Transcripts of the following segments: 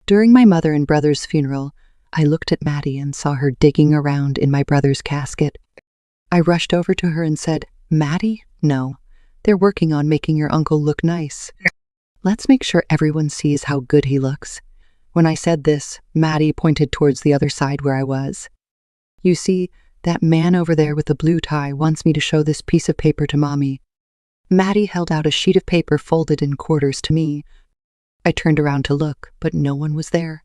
During my mother and brother's funeral, I looked at Maddie and saw her digging around in my brother's casket. I rushed over to her and said, "Maddie, no. They're working on making your uncle look nice. Let's make sure everyone sees how good he looks." When I said this, Maddie pointed towards the other side where I was. "You see, that man over there with the blue tie wants me to show this piece of paper to Mommy." Maddie held out a sheet of paper folded in quarters to me. I turned around to look, but no one was there.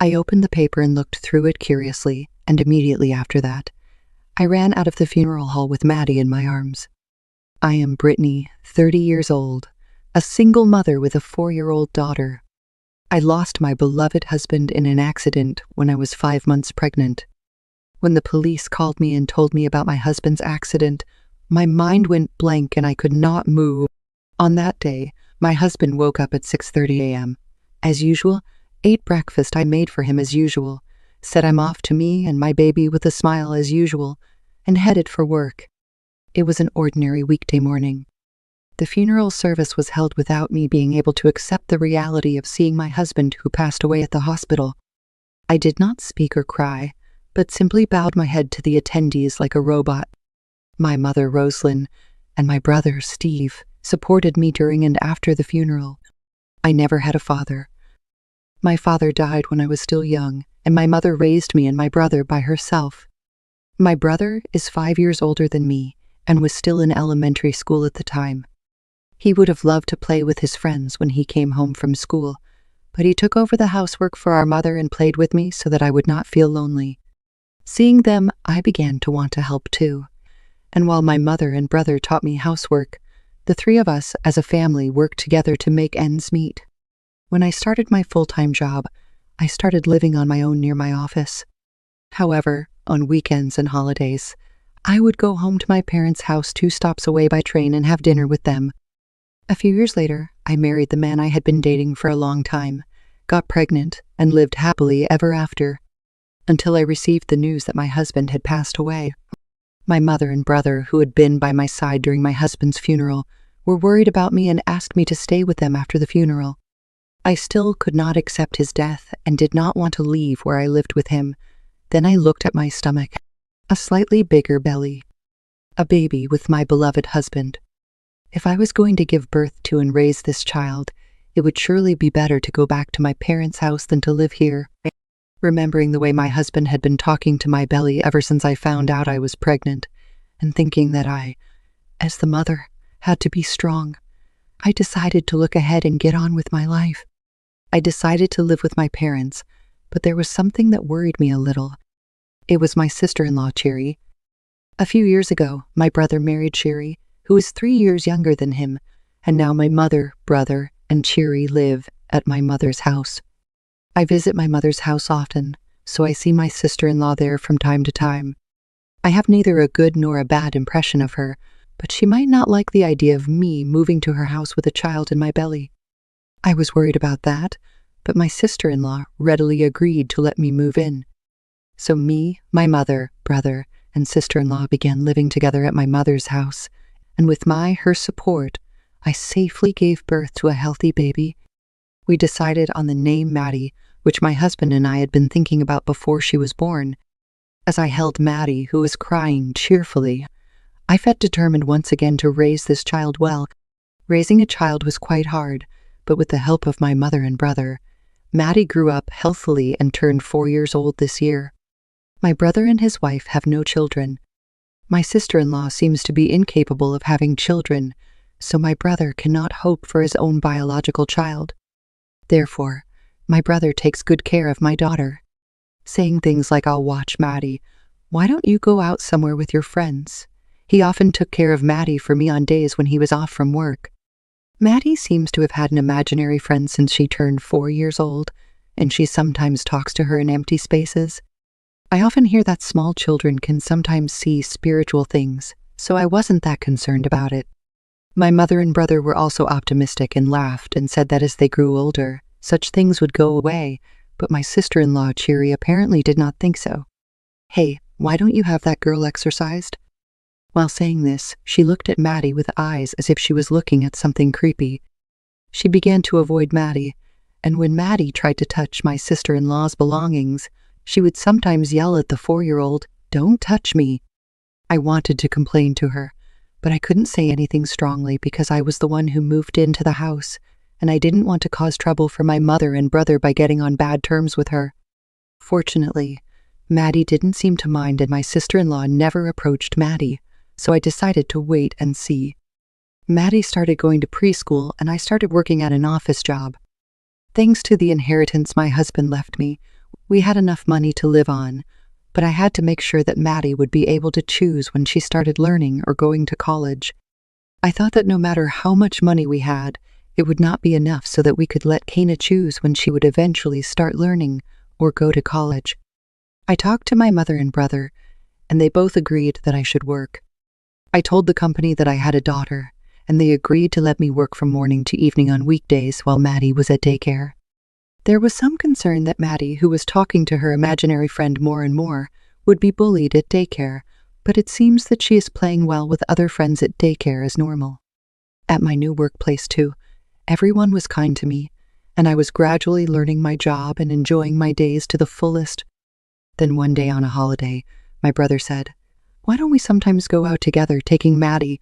I opened the paper and looked through it curiously, and immediately after that, I ran out of the funeral hall with Maddie in my arms. I am Brittany, 30 years old, a single mother with a 4-year-old daughter. I lost my beloved husband in an accident when I was 5 months pregnant. When the police called me and told me about my husband's accident, my mind went blank and I could not move. On that day, my husband woke up at 6:30 a.m. As usual, ate breakfast I made for him as usual, said I'm off to me and my baby with a smile as usual, and headed for work. It was an ordinary weekday morning. The funeral service was held without me being able to accept the reality of seeing my husband who passed away at the hospital. I did not speak or cry, but simply bowed my head to the attendees like a robot. My mother, Rosalind, and my brother, Steve, supported me during and after the funeral. I never had a father. My father died when I was still young, and my mother raised me and my brother by herself. My brother is 5 years older than me and was still in elementary school at the time. He would have loved to play with his friends when he came home from school, but he took over the housework for our mother and played with me so that I would not feel lonely. Seeing them, I began to want to help too. And while my mother and brother taught me housework, the three of us as a family worked together to make ends meet. When I started my full-time job, I started living on my own near my office. However, on weekends and holidays, I would go home to my parents' house 2 stops away by train and have dinner with them. A few years later, I married the man I had been dating for a long time, got pregnant, and lived happily ever after, until I received the news that my husband had passed away. My mother and brother, who had been by my side during my husband's funeral, were worried about me and asked me to stay with them after the funeral. I still could not accept his death and did not want to leave where I lived with him. Then I looked at my stomach, a slightly bigger belly, a baby with my beloved husband. If I was going to give birth to and raise this child, it would surely be better to go back to my parents' house than to live here. Remembering the way my husband had been talking to my belly ever since I found out I was pregnant, and thinking that I, as the mother, had to be strong, I decided to look ahead and get on with my life. I decided to live with my parents, but there was something that worried me a little. It was my sister-in-law, Cherry. A few years ago, my brother married Cherry, who is 3 years younger than him, and now my mother, brother, and Cherry live at my mother's house. I visit my mother's house often, so I see my sister-in-law there from time to time. I have neither a good nor a bad impression of her, but she might not like the idea of me moving to her house with a child in my belly. I was worried about that, but my sister-in-law readily agreed to let me move in. So me, my mother, brother, and sister-in-law began living together at my mother's house, and with her support, I safely gave birth to a healthy baby. We decided on the name Maddie, which my husband and I had been thinking about before she was born. As I held Maddie, who was crying cheerfully, I felt determined once again to raise this child well. Raising a child was quite hard, but with the help of my mother and brother, Maddie grew up healthily and turned 4 years old this year. My brother and his wife have no children. My sister-in-law seems to be incapable of having children, so my brother cannot hope for his own biological child. Therefore, my brother takes good care of my daughter, saying things like, "I'll watch Maddie. Why don't you go out somewhere with your friends?" He often took care of Maddie for me on days when he was off from work. Maddie seems to have had an imaginary friend since she turned 4 years old, and she sometimes talks to her in empty spaces. I often hear that small children can sometimes see spiritual things, so I wasn't that concerned about it. My mother and brother were also optimistic and laughed and said that as they grew older, such things would go away, but my sister-in-law, Cheery, apparently did not think so. "Hey, why don't you have that girl exorcised?" While saying this, she looked at Maddie with eyes as if she was looking at something creepy. She began to avoid Maddie, And when Maddie tried to touch my sister-in-law's belongings, she would sometimes yell at the 4-year-old, "Don't touch me." I wanted to complain to her, but I couldn't say anything strongly because I was the one who moved into the house, and I didn't want to cause trouble for my mother and brother by getting on bad terms with her. Fortunately, Maddie didn't seem to mind and my sister-in-law never approached Maddie, so I decided to wait and see. Maddie started going to preschool and I started working at an office job. Thanks to the inheritance my husband left me, we had enough money to live on, but I had to make sure that Maddie would be able to choose when she started learning or going to college. I thought that no matter how much money we had, it would not be enough so that we could let Kana choose when she would eventually start learning or go to college. I talked to my mother and brother, and they both agreed that I should work. I told the company that I had a daughter, and they agreed to let me work from morning to evening on weekdays while Maddie was at daycare. There was some concern that Maddie, who was talking to her imaginary friend more and more, would be bullied at daycare, but it seems that she is playing well with other friends at daycare as normal. At my new workplace too, everyone was kind to me, and I was gradually learning my job and enjoying my days to the fullest. Then one day on a holiday, my brother said, "Why don't we sometimes go out together taking Maddie?"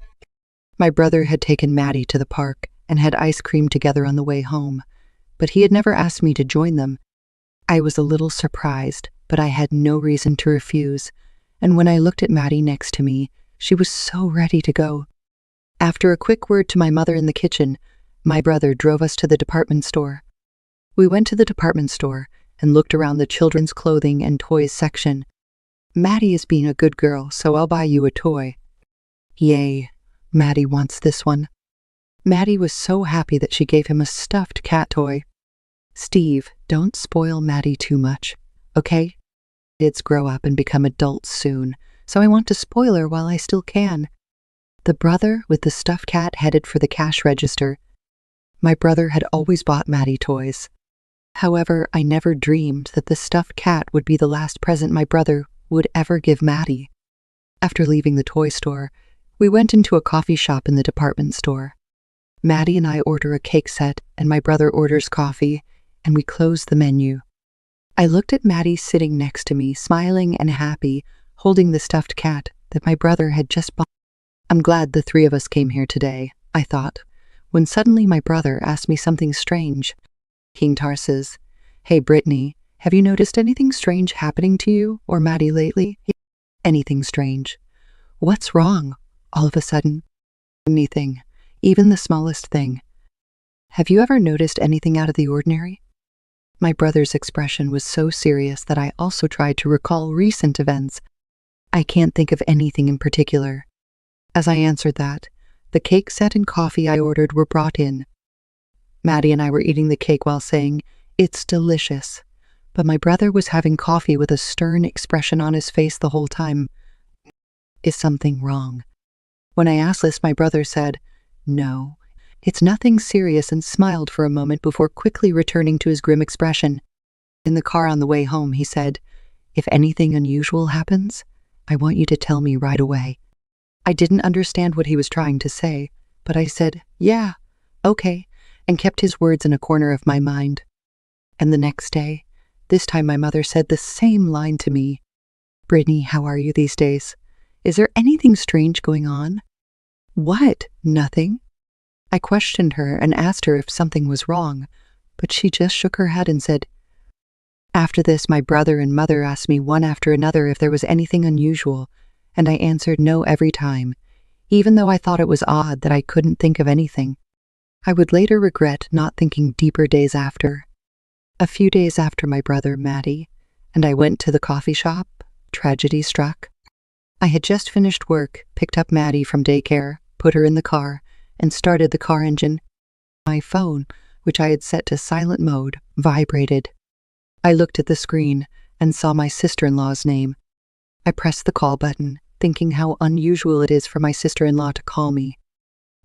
My brother had taken Maddie to the park and had ice cream together on the way home, but he had never asked me to join them. I was a little surprised, but I had no reason to refuse, and when I looked at Maddie next to me, she was so ready to go. After a quick word to my mother in the kitchen, my brother drove us to the department store. We went to the department store and looked around the children's clothing and toys section. "Maddie is being a good girl, so I'll buy you a toy." "Yay, Maddie wants this one." Maddie was so happy that she gave him a stuffed cat toy. "Steve, don't spoil Maddie too much, okay? Kids grow up and become adults soon, so I want to spoil her while I still can." The brother with the stuffed cat headed for the cash register. My brother had always bought Maddie toys. However, I never dreamed that the stuffed cat would be the last present my brother would ever give Maddie. After leaving the toy store, we went into a coffee shop in the department store. Maddie and I order a cake set, and my brother orders coffee, and we close the menu. I looked at Maddie sitting next to me, smiling and happy, holding the stuffed cat that my brother had just bought. I'm glad the three of us came here today, I thought, when suddenly my brother asked me something strange. King Tar says, "Hey Brittany, have you noticed anything strange happening to you or Maddie lately?" "Anything strange? What's wrong? All of a sudden?" "Anything, even the smallest thing." "Have you ever noticed anything out of the ordinary?" My brother's expression was so serious that I also tried to recall recent events. "I can't think of anything in particular." As I answered that, the cake set and coffee I ordered were brought in. Maddie and I were eating the cake while saying, "It's delicious," but my brother was having coffee with a stern expression on his face the whole time. "Is something wrong?" When I asked this, my brother said, "No, it's nothing serious," and smiled for a moment before quickly returning to his grim expression. In the car on the way home, he said, "If anything unusual happens, I want you to tell me right away." I didn't understand what he was trying to say, but I said, "Yeah, okay," and kept his words in a corner of my mind. And the next day, this time my mother said the same line to me. "Brittany, how are you these days? Is there anything strange going on?" "What? Nothing?" I questioned her and asked her if something was wrong, but she just shook her head and said, After this, my brother and mother asked me one after another if there was anything unusual, and I answered no every time, even though I thought it was odd that I couldn't think of anything. I would later regret not thinking deeper days after. A few days after my brother, Maddie, and I went to the coffee shop, tragedy struck. I had just finished work, picked up Maddie from daycare, put her in the car, and started the car engine. My phone, which I had set to silent mode, vibrated. I looked at the screen and saw my sister-in-law's name. I pressed the call button, thinking how unusual it is for my sister-in-law to call me.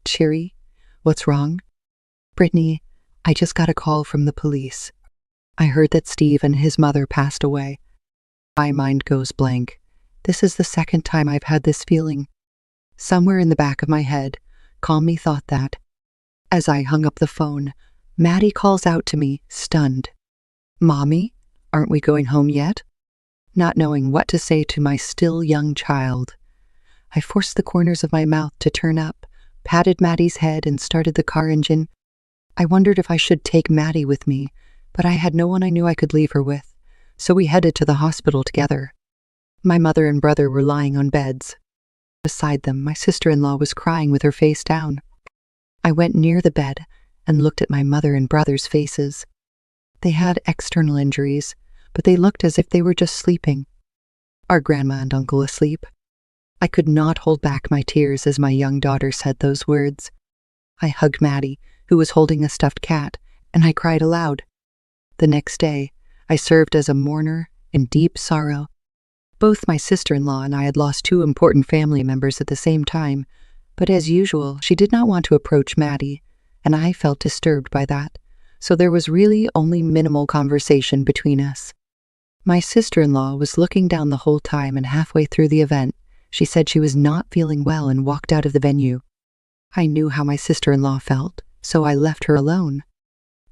"Cheery, what's wrong?" "Brittany, I just got a call from the police. I heard that Steve and his mother passed away." My mind goes blank. This is the second time I've had this feeling. Somewhere in the back of my head, calmly thought that. As I hung up the phone, Maddie calls out to me, stunned. "Mommy, aren't we going home yet?" Not knowing what to say to my still young child, I forced the corners of my mouth to turn up, patted Maddie's head, and started the car engine. I wondered if I should take Maddie with me, but I had no one I knew I could leave her with, so we headed to the hospital together. My mother and brother were lying on beds. Beside them, my sister-in-law was crying with her face down. I went near the bed and looked at my mother and brother's faces. They had external injuries, but they looked as if they were just sleeping. Are grandma and uncle asleep? I could not hold back my tears as my young daughter said those words. I hugged Maddie, who was holding a stuffed cat, and I cried aloud. The next day, I served as a mourner in deep sorrow. Both my sister-in-law and I had lost two important family members at the same time, but as usual, she did not want to approach Maddie, and I felt disturbed by that, so there was really only minimal conversation between us. My sister-in-law was looking down the whole time, and halfway through the event, she said she was not feeling well and walked out of the venue. I knew how my sister-in-law felt, so I left her alone.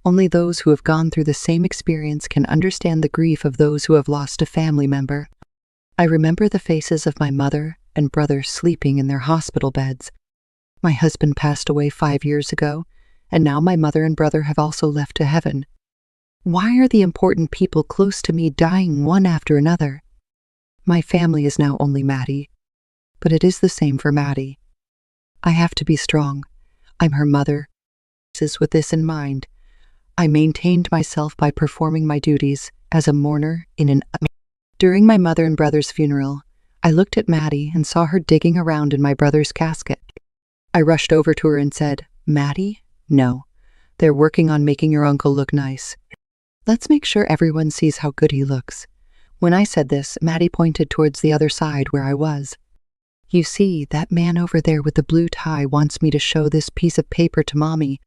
Only those who have gone through the same experience can understand the grief of those who have lost a family member. I remember the faces of my mother and brother sleeping in their hospital beds. My husband passed away 5 years ago, and now my mother and brother have also left to heaven. Why are the important people close to me dying one after another? My family is now only Maddie, but it is the same for Maddie. I have to be strong. I'm her mother. With this in mind, I maintained myself by performing my duties as a mourner in an... During my mother and brother's funeral, I looked at Maddie and saw her digging around in my brother's casket. I rushed over to her and said, "Maddie, no. They're working on making your uncle look nice. Let's make sure everyone sees how good he looks." When I said this, Maddie pointed towards the other side where I was. "You see, that man over there with the blue tie wants me to show this piece of paper to Mommy."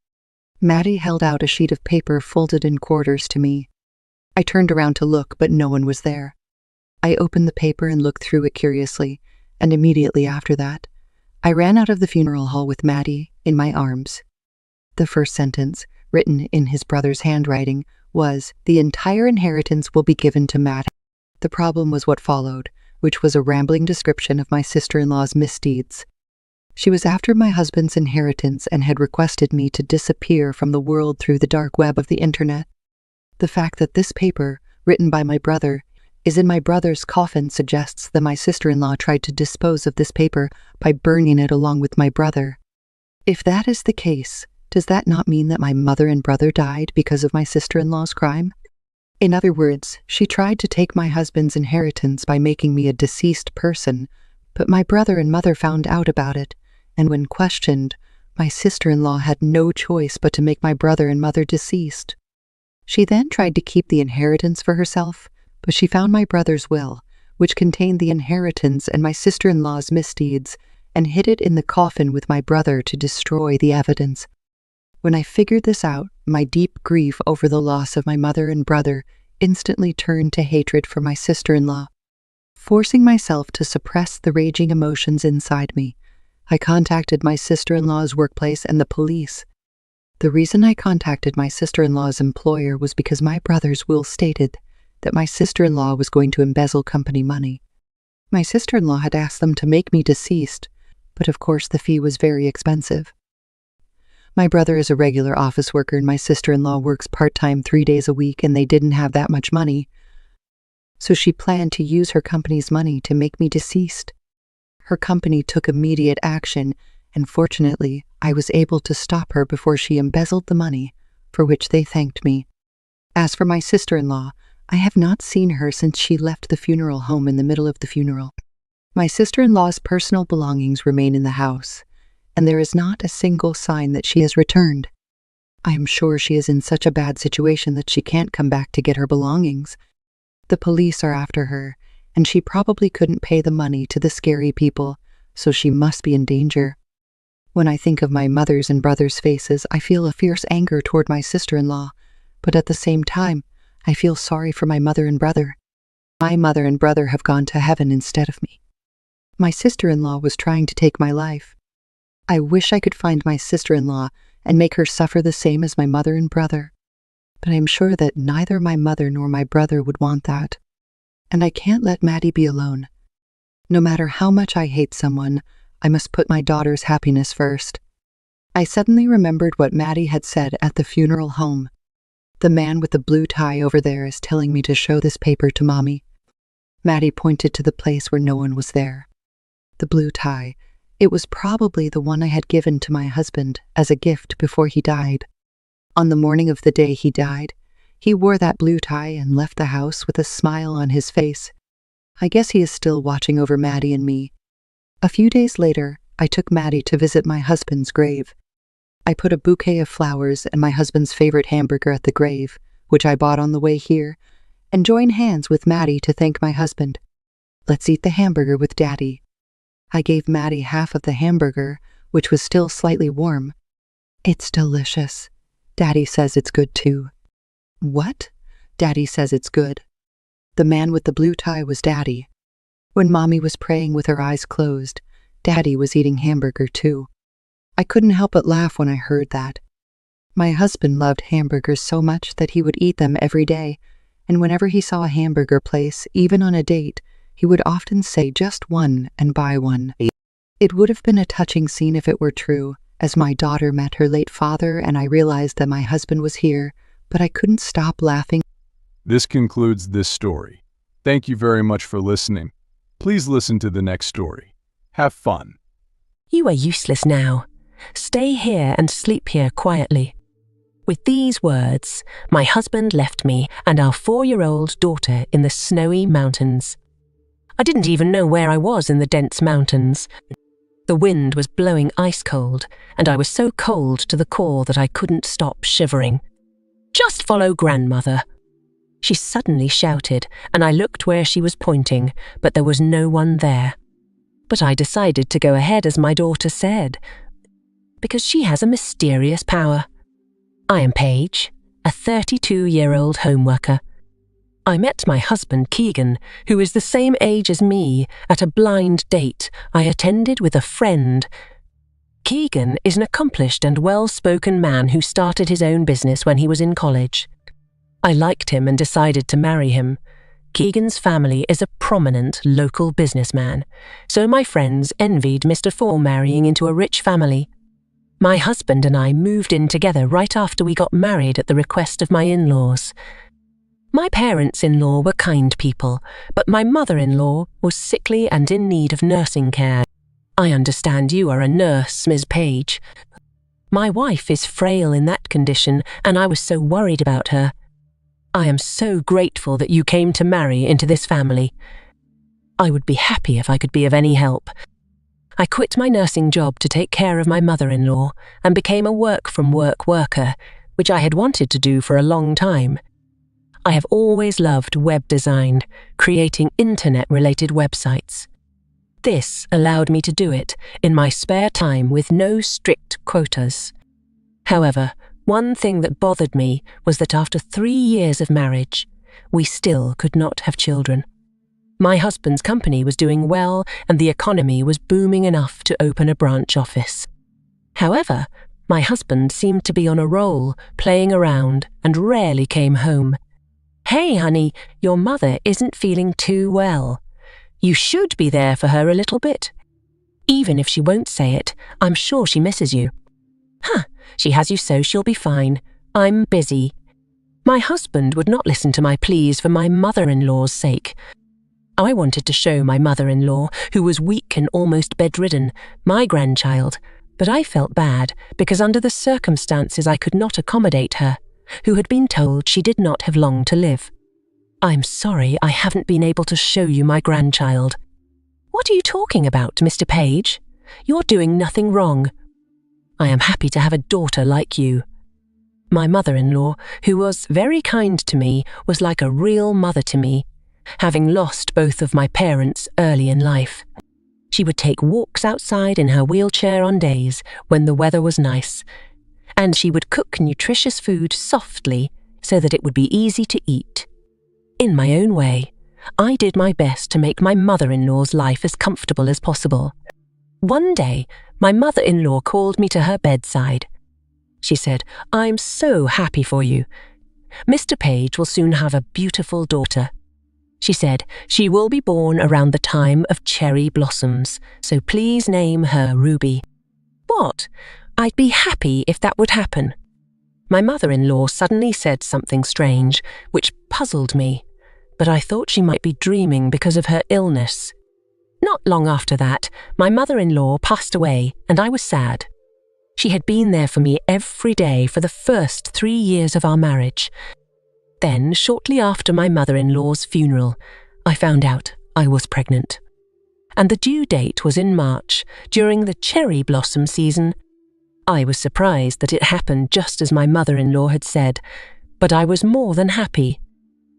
Maddie held out a sheet of paper folded in quarters to me. I turned around to look, but no one was there. I opened the paper and looked through it curiously, and immediately after that, I ran out of the funeral hall with Maddie in my arms. The first sentence, written in his brother's handwriting, was, "The entire inheritance will be given to Maddie." The problem was what followed, which was a rambling description of my sister-in-law's misdeeds. She was after my husband's inheritance and had requested me to disappear from the world through the dark web of the internet. The fact that this paper, written by my brother, is in my brother's coffin suggests that my sister-in-law tried to dispose of this paper by burning it along with my brother. If that is the case, does that not mean that my mother and brother died because of my sister-in-law's crime? In other words, she tried to take my husband's inheritance by making me a deceased person, but my brother and mother found out about it, and when questioned, my sister-in-law had no choice but to make my brother and mother deceased. She then tried to keep the inheritance for herself, but she found my brother's will, which contained the inheritance and my sister-in-law's misdeeds, and hid it in the coffin with my brother to destroy the evidence. When I figured this out, my deep grief over the loss of my mother and brother instantly turned to hatred for my sister-in-law. Forcing myself to suppress the raging emotions inside me, I contacted my sister-in-law's workplace and the police. The reason I contacted my sister-in-law's employer was because my brother's will stated that my sister-in-law was going to embezzle company money. My sister-in-law had asked them to make me deceased, but of course the fee was very expensive. My brother is a regular office worker and my sister-in-law works part-time 3 days a week, and they didn't have that much money. So she planned to use her company's money to make me deceased. Her company took immediate action, and fortunately, I was able to stop her before she embezzled the money, for which they thanked me. As for my sister-in-law, I have not seen her since she left the funeral home in the middle of the funeral. My sister-in-law's personal belongings remain in the house, and there is not a single sign that she has returned. I am sure she is in such a bad situation that she can't come back to get her belongings. The police are after her, and she probably couldn't pay the money to the scary people, so she must be in danger. When I think of my mother's and brother's faces, I feel a fierce anger toward my sister-in-law, but at the same time, I feel sorry for my mother and brother. My mother and brother have gone to heaven instead of me. My sister-in-law was trying to take my life. I wish I could find my sister-in-law and make her suffer the same as my mother and brother. But I am sure that neither my mother nor my brother would want that. And I can't let Maddie be alone. No matter how much I hate someone, I must put my daughter's happiness first. I suddenly remembered what Maddie had said at the funeral home. The man with the blue tie over there is telling me to show this paper to Mommy. Maddie pointed to the place where no one was there. The blue tie. It was probably the one I had given to my husband as a gift before he died. On the morning of the day he died, he wore that blue tie and left the house with a smile on his face. I guess he is still watching over Maddie and me. A few days later, I took Maddie to visit my husband's grave. I put a bouquet of flowers and my husband's favorite hamburger at the grave, which I bought on the way here, and joined hands with Maddie to thank my husband. Let's eat the hamburger with Daddy. I gave Maddie half of the hamburger, which was still slightly warm. It's delicious. Daddy says it's good too. What? Daddy says it's good. The man with the blue tie was Daddy. When Mommy was praying with her eyes closed, Daddy was eating hamburger too. I couldn't help but laugh when I heard that. My husband loved hamburgers so much that he would eat them every day, and whenever he saw a hamburger place, even on a date, he would often say just one and buy one. It would have been a touching scene if it were true, as my daughter met her late father and I realized that my husband was here, but I couldn't stop laughing. This concludes this story. Thank you very much for listening. Please listen to the next story. Have fun. You are useless now. Stay here and sleep here quietly. With these words, my husband left me and our 4-year-old daughter in the snowy mountains. I didn't even know where I was in the dense mountains. The wind was blowing ice cold, and I was so cold to the core that I couldn't stop shivering. "Just follow grandmother," she suddenly shouted, and I looked where she was pointing, but there was no one there. But I decided to go ahead as my daughter said, because she has a mysterious power. I am Paige, a 32-year-old homeworker. I met my husband Keegan, who is the same age as me, at a blind date I attended with a friend. Keegan is an accomplished and well-spoken man who started his own business when he was in college. I liked him and decided to marry him. Keegan's family is a prominent local businessman, so my friends envied Mr. Four marrying into a rich family. My husband and I moved in together right after we got married at the request of my in-laws. My parents-in-law were kind people, but my mother-in-law was sickly and in need of nursing care. I understand you are a nurse, Ms. Page. My wife is frail in that condition, and I was so worried about her. I am so grateful that you came to marry into this family. I would be happy if I could be of any help. I quit my nursing job to take care of my mother-in-law and became a work-from-work worker, which I had wanted to do for a long time. I have always loved web design, creating internet-related websites. This allowed me to do it in my spare time with no strict quotas. However, one thing that bothered me was that after 3 years of marriage, we still could not have children. My husband's company was doing well and the economy was booming enough to open a branch office. However, my husband seemed to be on a roll, playing around, and rarely came home. "Hey, honey, your mother isn't feeling too well. You should be there for her a little bit. Even if she won't say it, I'm sure she misses you." "Huh, she has you so she'll be fine. I'm busy." My husband would not listen to my pleas for my mother-in-law's sake. I wanted to show my mother-in-law, who was weak and almost bedridden, my grandchild, but I felt bad because under the circumstances I could not accommodate her, who had been told she did not have long to live. "I'm sorry I haven't been able to show you my grandchild." "What are you talking about, Mr. Page? You're doing nothing wrong. I am happy to have a daughter like you." My mother-in-law, who was very kind to me, was like a real mother to me, having lost both of my parents early in life. She would take walks outside in her wheelchair on days when the weather was nice, and she would cook nutritious food softly so that it would be easy to eat. In my own way, I did my best to make my mother-in-law's life as comfortable as possible. One day, my mother-in-law called me to her bedside. she said. "I'm so happy for you. Mr. Page will soon have a beautiful daughter." She said, "She will be born around the time of cherry blossoms, so please name her Ruby." What? I'd be happy if that would happen. My mother-in-law suddenly said something strange, which puzzled me, but I thought she might be dreaming because of her illness. Not long after that, my mother-in-law passed away, and I was sad. She had been there for me every day for the first 3 years of our marriage. Then, shortly after my mother-in-law's funeral, I found out I was pregnant. And the due date was in March, during the cherry blossom season. I was surprised that it happened just as my mother-in-law had said, but I was more than happy.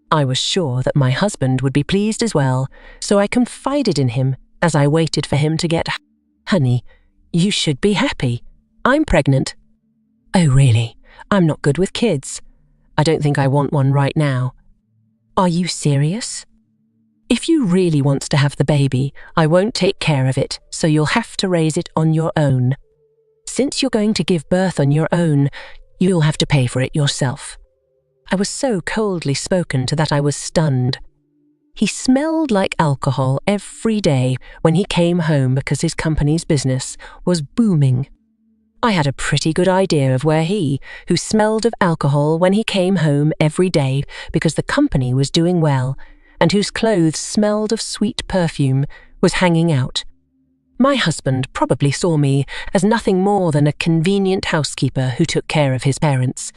I was sure that my husband would be pleased as well, so I confided in him as I waited for him to get, "Honey, you should be happy. I'm pregnant." "Oh, really? I'm not good with kids. I don't think I want one right now." "Are you serious?" "If you really want to have the baby, I won't take care of it, so you'll have to raise it on your own. Since you're going to give birth on your own, you'll have to pay for it yourself." I was so coldly spoken to that I was stunned. He smelled like alcohol every day when he came home because his company's business was booming. I had a pretty good idea of where he, who smelled of alcohol when he came home every day because the company was doing well, and whose clothes smelled of sweet perfume, was hanging out. My husband probably saw me as nothing more than a convenient housekeeper who took care of his parents.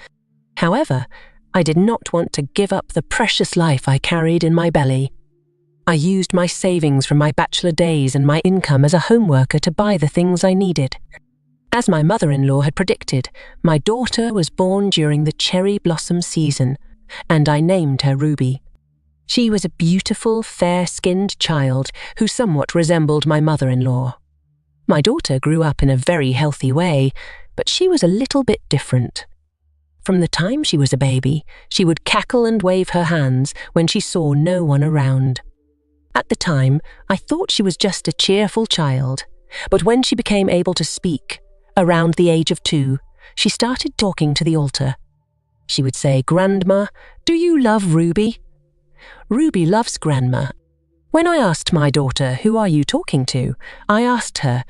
However, I did not want to give up the precious life I carried in my belly. I used my savings from my bachelor days and my income as a home worker to buy the things I needed. As my mother-in-law had predicted, my daughter was born during the cherry blossom season, and I named her Ruby. She was a beautiful, fair-skinned child who somewhat resembled my mother-in-law. My daughter grew up in a very healthy way, but she was a little bit different. From the time she was a baby, she would cackle and wave her hands when she saw no one around. At the time, I thought she was just a cheerful child, but when she became able to speak, around the age of 2, she started talking to the altar. She would say, "Grandma, do you love Ruby?" Ruby loves Grandma. When I asked my daughter, "Who are you talking to?" I asked her,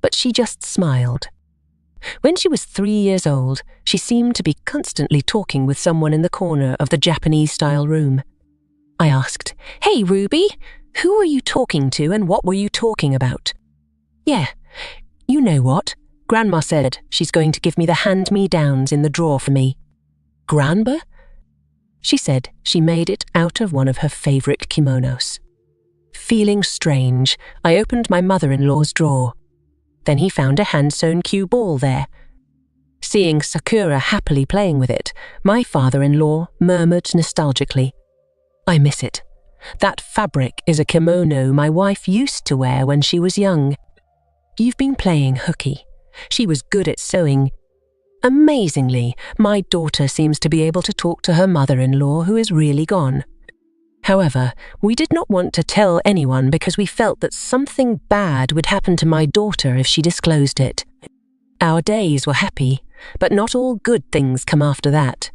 but she just smiled. When she was 3 years old, she seemed to be constantly talking with someone in the corner of the Japanese-style room. I asked, "Hey, Ruby, who are you talking to and what were you talking about?" "Yeah, you know what? Grandma said she's going to give me the hand-me-downs in the drawer for me." "Grandma?" She said she made it out of one of her favourite kimonos. Feeling strange, I opened my mother-in-law's drawer. Then he found a hand-sewn cue ball there. Seeing Sakura happily playing with it, my father-in-law murmured nostalgically, "I miss it. That fabric is a kimono my wife used to wear when she was young. You've been playing hooky. She was good at sewing. Amazingly, my daughter seems to be able to talk to her mother-in-law who is really gone." However, we did not want to tell anyone because we felt that something bad would happen to my daughter if she disclosed it. Our days were happy, but not all good things come after that.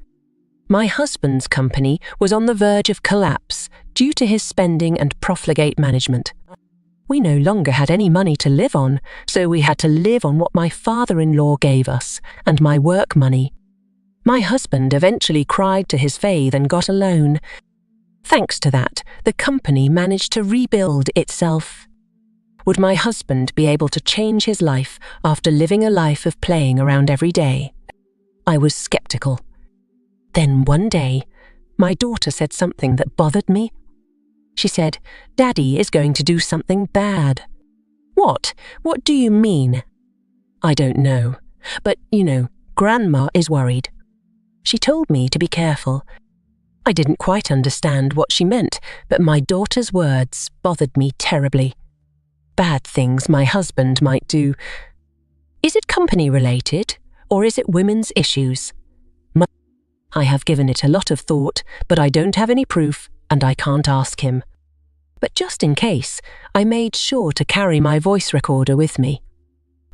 My husband's company was on the verge of collapse due to his spending and profligate management. We no longer had any money to live on, so we had to live on what my father-in-law gave us and my work money. My husband eventually cried to his faith and got a loan. Thanks to that, the company managed to rebuild itself. Would my husband be able to change his life after living a life of playing around every day? I was skeptical. Then one day, my daughter said something that bothered me. She said, "Daddy is going to do something bad." "What? What do you mean?" "I don't know. But, Grandma is worried." She told me to be careful. I didn't quite understand what she meant, but my daughter's words bothered me terribly. Bad things my husband might do. Is it company-related, or is it women's issues? I have given it a lot of thought, but I don't have any proof, and I can't ask him. But just in case, I made sure to carry my voice recorder with me.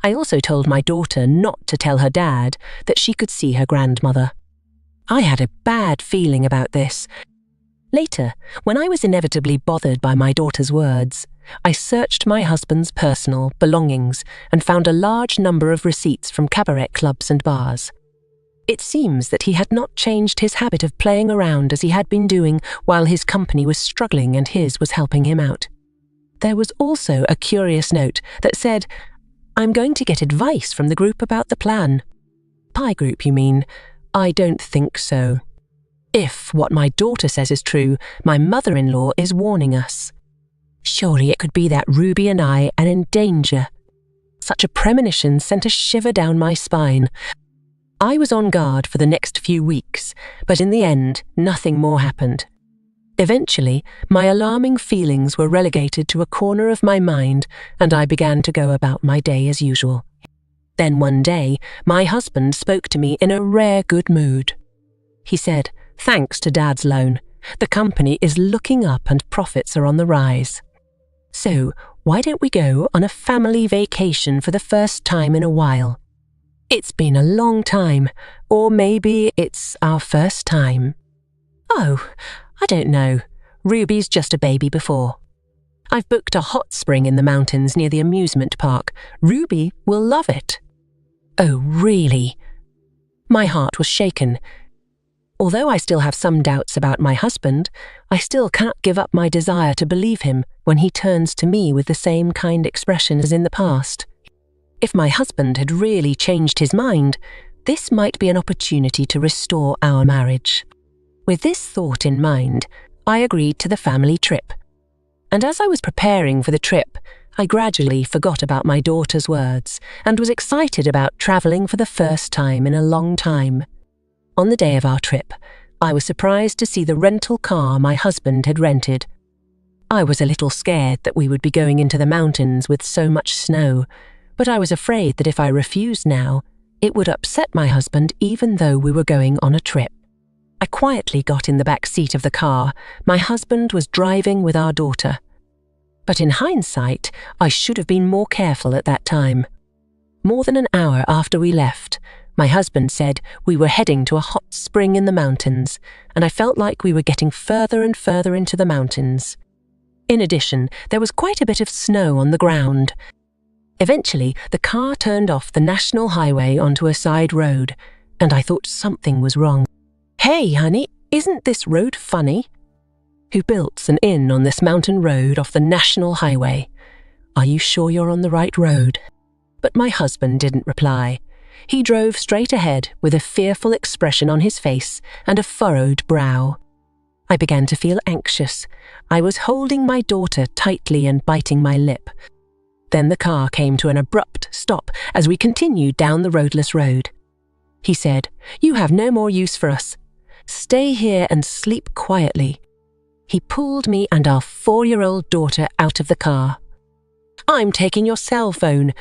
I also told my daughter not to tell her dad that she could see her grandmother. I had a bad feeling about this. Later, when I was inevitably bothered by my daughter's words, I searched my husband's personal belongings and found a large number of receipts from cabaret clubs and bars. It seems that he had not changed his habit of playing around as he had been doing while his company was struggling and his was helping him out. There was also a curious note that said, "I'm going to get advice from the group about the plan." Pie group, you mean? I don't think so. If what my daughter says is true, my mother-in-law is warning us. Surely it could be that Ruby and I are in danger. Such a premonition sent a shiver down my spine. I was on guard for the next few weeks, but in the end, nothing more happened. Eventually, my alarming feelings were relegated to a corner of my mind, and I began to go about my day as usual. Then one day, my husband spoke to me in a rare good mood. He said, "Thanks to Dad's loan, the company is looking up and profits are on the rise. So, why don't we go on a family vacation for the first time in a while? It's been a long time, or maybe it's our first time." "Oh, I don't know. Ruby's just a baby before. I've booked a hot spring in the mountains near the amusement park. Ruby will love it." "Oh, really?" My heart was shaken. Although I still have some doubts about my husband, I still can't give up my desire to believe him when he turns to me with the same kind expression as in the past. If my husband had really changed his mind, this might be an opportunity to restore our marriage. With this thought in mind, I agreed to the family trip. And as I was preparing for the trip, I gradually forgot about my daughter's words and was excited about travelling for the first time in a long time. On the day of our trip, I was surprised to see the rental car my husband had rented. I was a little scared that we would be going into the mountains with so much snow, but I was afraid that if I refused now, it would upset my husband even though we were going on a trip. I quietly got in the back seat of the car. My husband was driving with our daughter. But in hindsight, I should have been more careful at that time. More than an hour after we left, my husband said we were heading to a hot spring in the mountains, and I felt like we were getting further and further into the mountains. In addition, there was quite a bit of snow on the ground. Eventually, the car turned off the national highway onto a side road, and I thought something was wrong. "Hey, honey, isn't this road funny? Who built an inn on this mountain road off the national highway? Are you sure you're on the right road?" But my husband didn't reply. He drove straight ahead with a fearful expression on his face and a furrowed brow. I began to feel anxious. I was holding my daughter tightly and biting my lip. Then the car came to an abrupt stop as we continued down the roadless road. He said, "You have no more use for us. Stay here and sleep quietly." He pulled me and our 4-year-old daughter out of the car. "I'm taking your cell phone."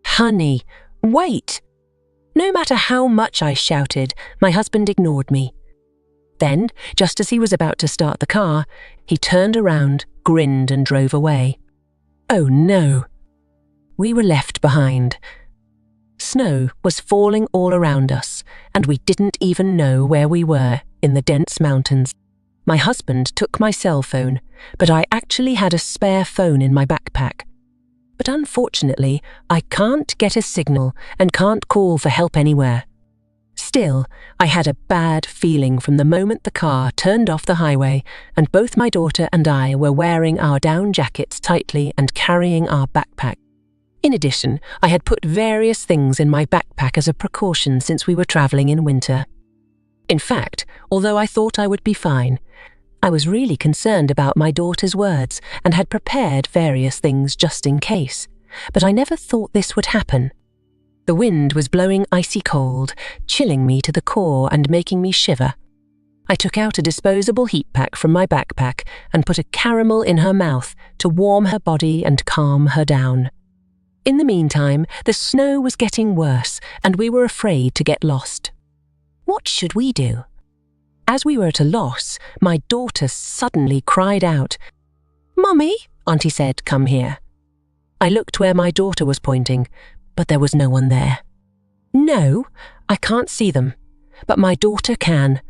"Honey, wait!" No matter how much I shouted, my husband ignored me. Then, just as he was about to start the car, he turned around, grinned and drove away. Oh no! We were left behind. Snow was falling all around us, and we didn't even know where we were in the dense mountains. My husband took my cell phone, but I actually had a spare phone in my backpack. But unfortunately, I can't get a signal and can't call for help anywhere. Still, I had a bad feeling from the moment the car turned off the highway and both my daughter and I were wearing our down jackets tightly and carrying our backpack. In addition, I had put various things in my backpack as a precaution since we were travelling in winter. In fact, although I thought I would be fine, I was really concerned about my daughter's words and had prepared various things just in case, but I never thought this would happen. The wind was blowing icy cold, chilling me to the core and making me shiver. I took out a disposable heat pack from my backpack and put a caramel in her mouth to warm her body and calm her down. In the meantime, the snow was getting worse and we were afraid to get lost. What should we do? As we were at a loss, my daughter suddenly cried out. "Mummy," Auntie said, "come here." I looked where my daughter was pointing, but there was no one there. "No, I can't see them, but my daughter can,"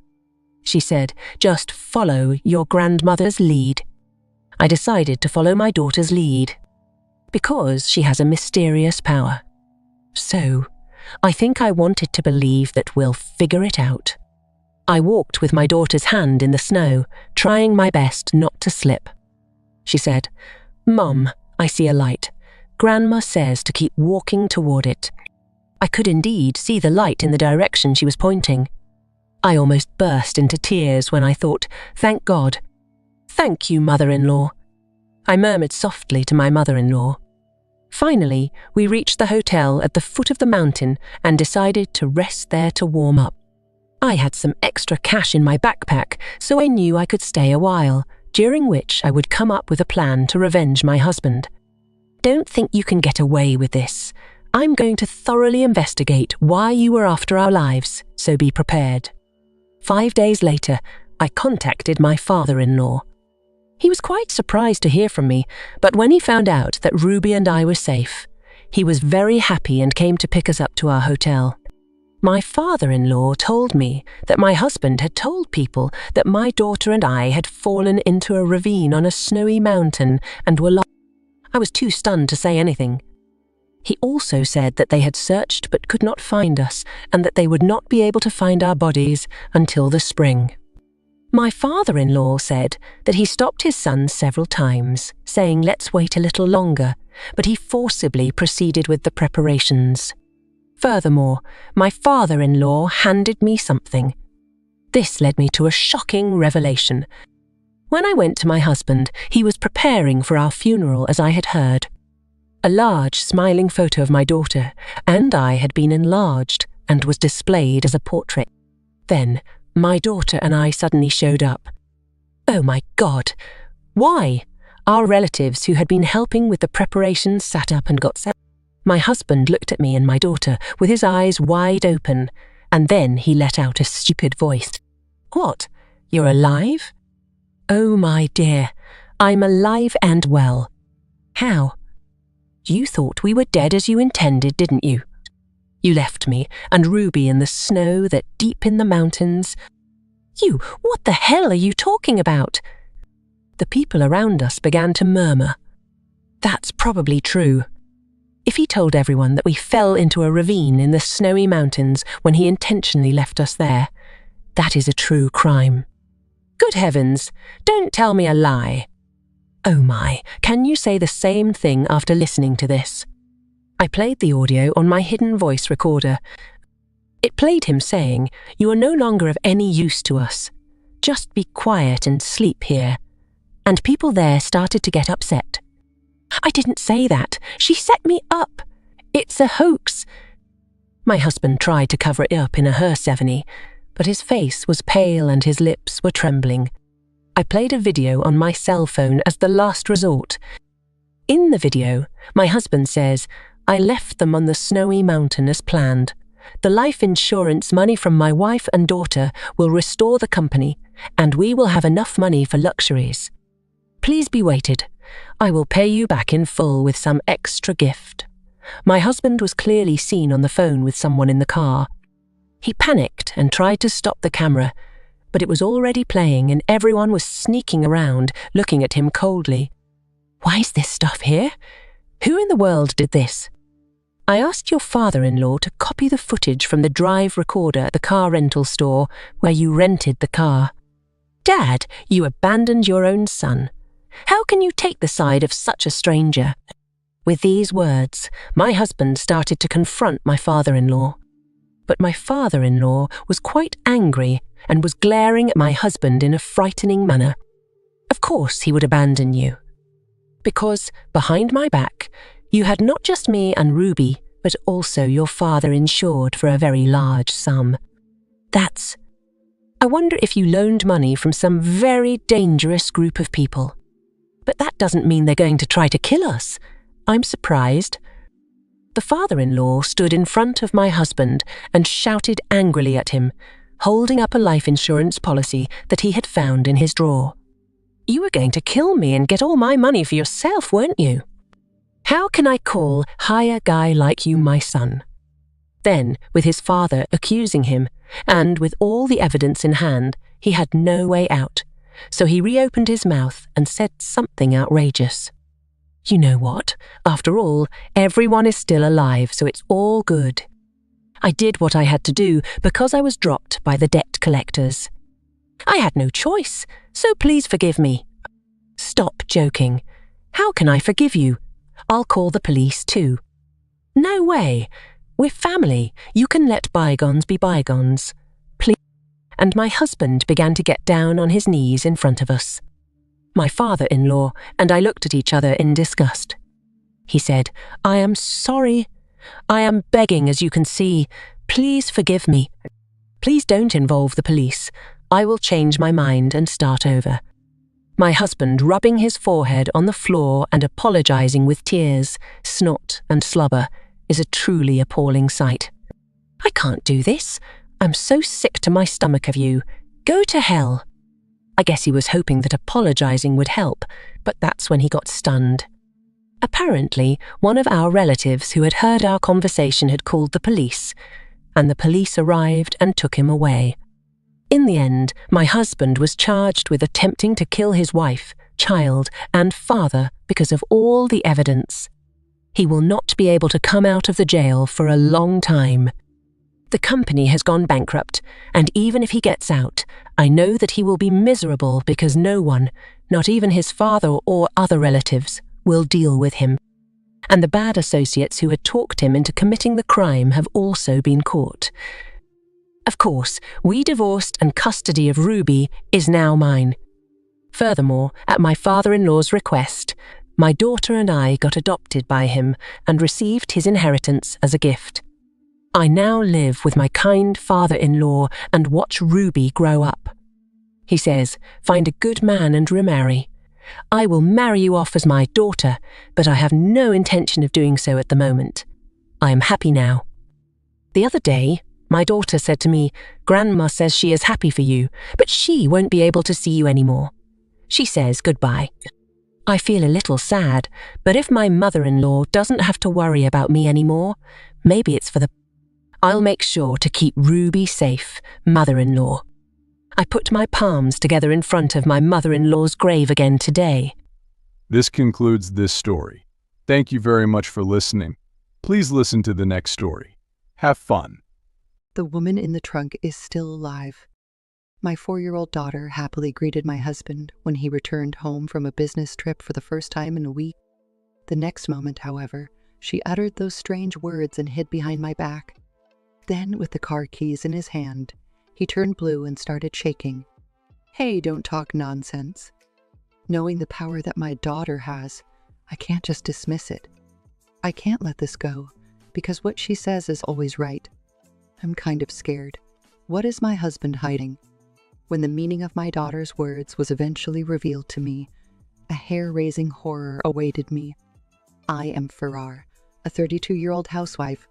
she said. "Just follow your grandmother's lead." I decided to follow my daughter's lead, because she has a mysterious power. So, I think I wanted to believe that we'll figure it out. I walked with my daughter's hand in the snow, trying my best not to slip. She said, "Mum, I see a light. Grandma says to keep walking toward it." I could indeed see the light in the direction she was pointing. I almost burst into tears when I thought, "Thank God. Thank you, mother-in-law." I murmured softly to my mother-in-law. Finally, we reached the hotel at the foot of the mountain and decided to rest there to warm up. I had some extra cash in my backpack, so I knew I could stay a while, during which I would come up with a plan to revenge my husband. "Don't think you can get away with this. I'm going to thoroughly investigate why you were after our lives, so be prepared." 5 days later, I contacted my father-in-law. He was quite surprised to hear from me, but when he found out that Ruby and I were safe, he was very happy and came to pick us up to our hotel. My father-in-law told me that my husband had told people that my daughter and I had fallen into a ravine on a snowy mountain and were lost. I was too stunned to say anything. He also said that they had searched but could not find us, and that they would not be able to find our bodies until the spring. My father-in-law said that he stopped his son several times, saying, "Let's wait a little longer," but he forcibly proceeded with the preparations. Furthermore, my father-in-law handed me something. This led me to a shocking revelation. When I went to my husband, he was preparing for our funeral, as I had heard. A large, smiling photo of my daughter and I had been enlarged and was displayed as a portrait. Then, my daughter and I suddenly showed up. Oh my God! Why? Our relatives who had been helping with the preparations sat up and got set. My husband looked at me and my daughter with his eyes wide open, and then he let out a stupid voice. "What? You're alive?" "Oh my dear, I'm alive and well." "How?" "You thought we were dead as you intended, didn't you? You left me and Ruby in the snow that deep in the mountains." "You, what the hell are you talking about?" The people around us began to murmur. That's probably true. If he told everyone that we fell into a ravine in the snowy mountains when he intentionally left us there, that is a true crime. Good heavens, don't tell me a lie. Oh my, can you say the same thing after listening to this? I played the audio on my hidden voice recorder. It played him saying, "You are no longer of any use to us. Just be quiet and sleep here." And people there started to get upset. "I didn't say that. She set me up. It's a hoax." My husband tried to cover it up in a hearse-evony, but his face was pale and his lips were trembling. I played a video on my cell phone as the last resort. In the video, my husband says, "I left them on the snowy mountain as planned. The life insurance money from my wife and daughter will restore the company, and we will have enough money for luxuries. Please be waited. I will pay you back in full with some extra gift." My husband was clearly seen on the phone with someone in the car. He panicked and tried to stop the camera, but it was already playing and everyone was sneaking around, looking at him coldly. Why is this stuff here? Who in the world did this? I asked your father-in-law to copy the footage from the drive recorder at the car rental store where you rented the car. Dad, you abandoned your own son. How can you take the side of such a stranger? With these words, my husband started to confront my father-in-law. But my father-in-law was quite angry and was glaring at my husband in a frightening manner. Of course he would abandon you. Because, behind my back, you had not just me and Ruby, but also your father insured for a very large sum. I wonder if you loaned money from some very dangerous group of people. But that doesn't mean they're going to try to kill us. I'm surprised. The father-in-law stood in front of my husband and shouted angrily at him, holding up a life insurance policy that he had found in his drawer. You were going to kill me and get all my money for yourself, weren't you? How can I call a guy like you my son? Then, with his father accusing him, and with all the evidence in hand, he had no way out. So he reopened his mouth and said something outrageous. You know what? After all, everyone is still alive, so it's all good. I did what I had to do because I was dropped by the debt collectors. I had no choice, so please forgive me. Stop joking. How can I forgive you? I'll call the police too. No way. We're family. You can let bygones be bygones. Please. And my husband began to get down on his knees in front of us. My father-in-law and I looked at each other in disgust. He said, I am sorry. I am begging, as you can see. Please forgive me. Please don't involve the police. I will change my mind and start over. My husband rubbing his forehead on the floor and apologizing with tears, snot and slobber is a truly appalling sight. I can't do this. I'm so sick to my stomach of you. Go to hell. I guess he was hoping that apologizing would help, but that's when he got stunned. Apparently, one of our relatives who had heard our conversation had called the police, and the police arrived and took him away. In the end, my husband was charged with attempting to kill his wife, child, and father because of all the evidence. He will not be able to come out of the jail for a long time. The company has gone bankrupt, and even if he gets out, I know that he will be miserable because no one, not even his father or other relatives, will deal with him. And the bad associates who had talked him into committing the crime have also been caught. Of course, we divorced and custody of Ruby is now mine. Furthermore, at my father-in-law's request, my daughter and I got adopted by him and received his inheritance as a gift. I now live with my kind father-in-law and watch Ruby grow up. He says, find a good man and remarry. I will marry you off as my daughter, but I have no intention of doing so at the moment. I am happy now. The other day, my daughter said to me, Grandma says she is happy for you, but she won't be able to see you anymore. She says goodbye. I feel a little sad, but if my mother-in-law doesn't have to worry about me anymore, maybe it's for the... I'll make sure to keep Ruby safe, mother-in-law. I put my palms together in front of my mother-in-law's grave again today. This concludes this story. Thank you very much for listening. Please listen to the next story. Have fun. The woman in the trunk is still alive. My 4-year-old daughter happily greeted my husband when he returned home from a business trip for the first time in a week. The next moment, however, she uttered those strange words and hid behind my back. Then, with the car keys in his hand, he turned blue and started shaking. Hey, don't talk nonsense. Knowing the power that my daughter has, I can't just dismiss it. I can't let this go, because what she says is always right. I'm kind of scared. What is my husband hiding? When the meaning of my daughter's words was eventually revealed to me, a hair-raising horror awaited me. I am Farrar, a 32-year-old housewife.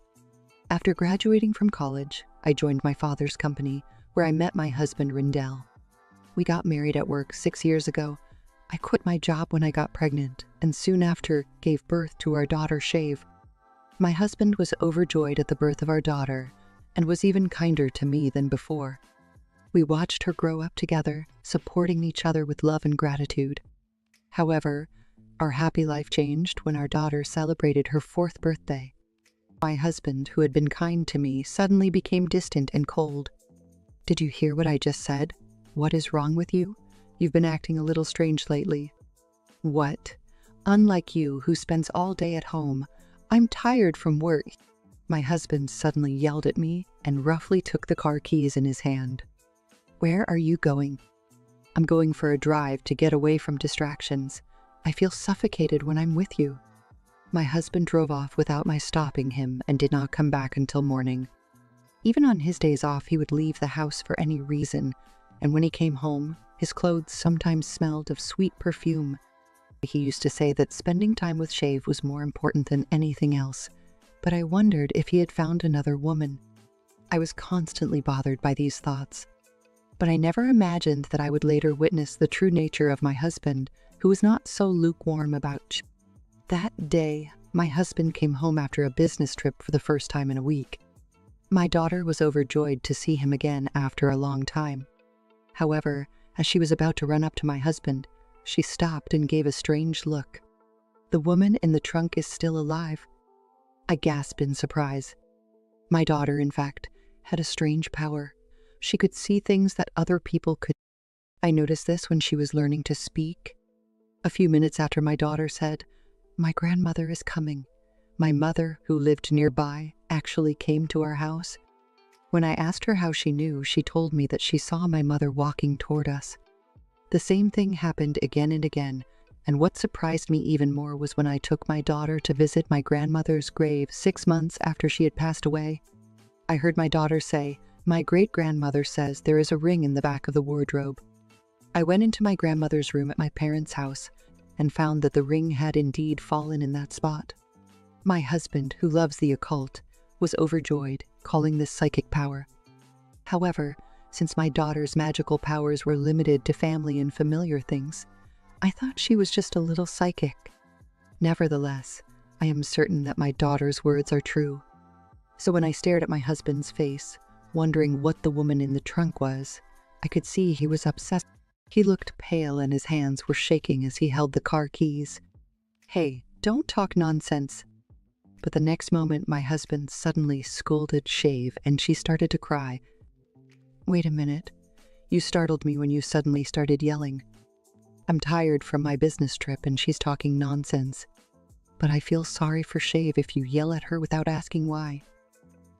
After graduating from college, I joined my father's company, where I met my husband Rindell. We got married at work 6 years ago. I quit my job when I got pregnant, and soon after gave birth to our daughter Shave. My husband was overjoyed at the birth of our daughter, and was even kinder to me than before. We watched her grow up together, supporting each other with love and gratitude. However, our happy life changed when our daughter celebrated her 4th birthday. My husband, who had been kind to me, suddenly became distant and cold. Did you hear what I just said? What is wrong with you? You've been acting a little strange lately. What? Unlike you, who spends all day at home, I'm tired from work. My husband suddenly yelled at me and roughly took the car keys in his hand. Where are you going? I'm going for a drive to get away from distractions. I feel suffocated when I'm with you. My husband drove off without my stopping him and did not come back until morning. Even on his days off, he would leave the house for any reason, and when he came home, his clothes sometimes smelled of sweet perfume. He used to say that spending time with Shave was more important than anything else, but I wondered if he had found another woman. I was constantly bothered by these thoughts, but I never imagined that I would later witness the true nature of my husband, who was not so lukewarm about. That day, My husband came home after a business trip for the first time in a week. My daughter was overjoyed to see him again after a long time. However, as she was about to run up to my husband, she stopped and gave a strange look. "The woman in the trunk is still alive." I gasped in surprise. My daughter, in fact, had a strange power. She could see things that other people could. I noticed this when she was learning to speak. A few minutes after my daughter said, "My grandmother is coming," my mother, who lived nearby, actually came to our house. When I asked her how she knew, she told me that she saw my mother walking toward us. The same thing happened again and again, and what surprised me even more was when I took my daughter to visit my grandmother's grave 6 months after she had passed away. I heard my daughter say, "My great-grandmother says there is a ring in the back of the wardrobe." I went into my grandmother's room at my parents' house and found that the ring had indeed fallen in that spot. My husband, who loves the occult, was overjoyed, calling this psychic power. However, since my daughter's magical powers were limited to family and familiar things, I thought she was just a little psychic. Nevertheless, I am certain that my daughter's words are true. So when I stared at my husband's face, wondering what the woman in the trunk was, I could see he was upset. He looked pale and his hands were shaking as he held the car keys. "Hey, don't talk nonsense." But the next moment my husband suddenly scolded Shave and she started to cry. "Wait a minute. You startled me when you suddenly started yelling. I'm tired from my business trip and she's talking nonsense. But I feel sorry for Shave if you yell at her without asking why.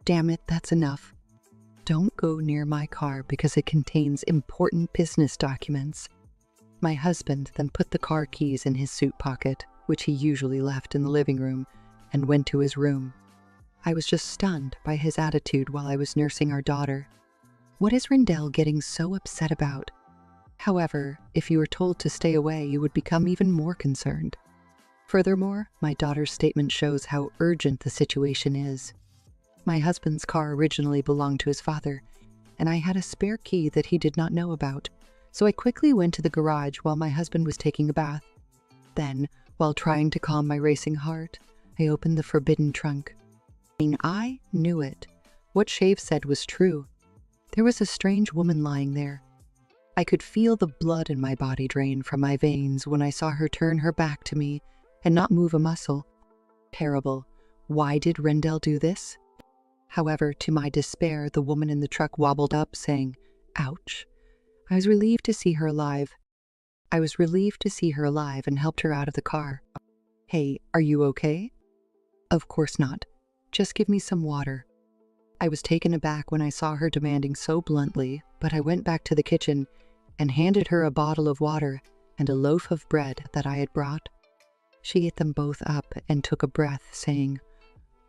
Damn it, that's enough. Don't go near my car because it contains important business documents." My husband then put the car keys in his suit pocket, which he usually left in the living room, and went to his room. I was just stunned by his attitude while I was nursing our daughter. What is Rendell getting so upset about? However, if you were told to stay away, you would become even more concerned. Furthermore, my daughter's statement shows how urgent the situation is. My husband's car originally belonged to his father, and I had a spare key that he did not know about, so I quickly went to the garage while my husband was taking a bath. Then, while trying to calm my racing heart, I opened the forbidden trunk. I knew it. What Shave said was true. There was a strange woman lying there. I could feel the blood in my body drain from my veins when I saw her turn her back to me and not move a muscle. Terrible. Why did Rendell do this? However, to my despair, the woman in the truck wobbled up, saying, "Ouch." I was relieved to see her alive. And helped her out of the car. "Hey, are you okay?" "Of course not. Just give me some water." I was taken aback when I saw her demanding so bluntly, but I went back to the kitchen and handed her a bottle of water and a loaf of bread that I had brought. She ate them both up and took a breath, saying,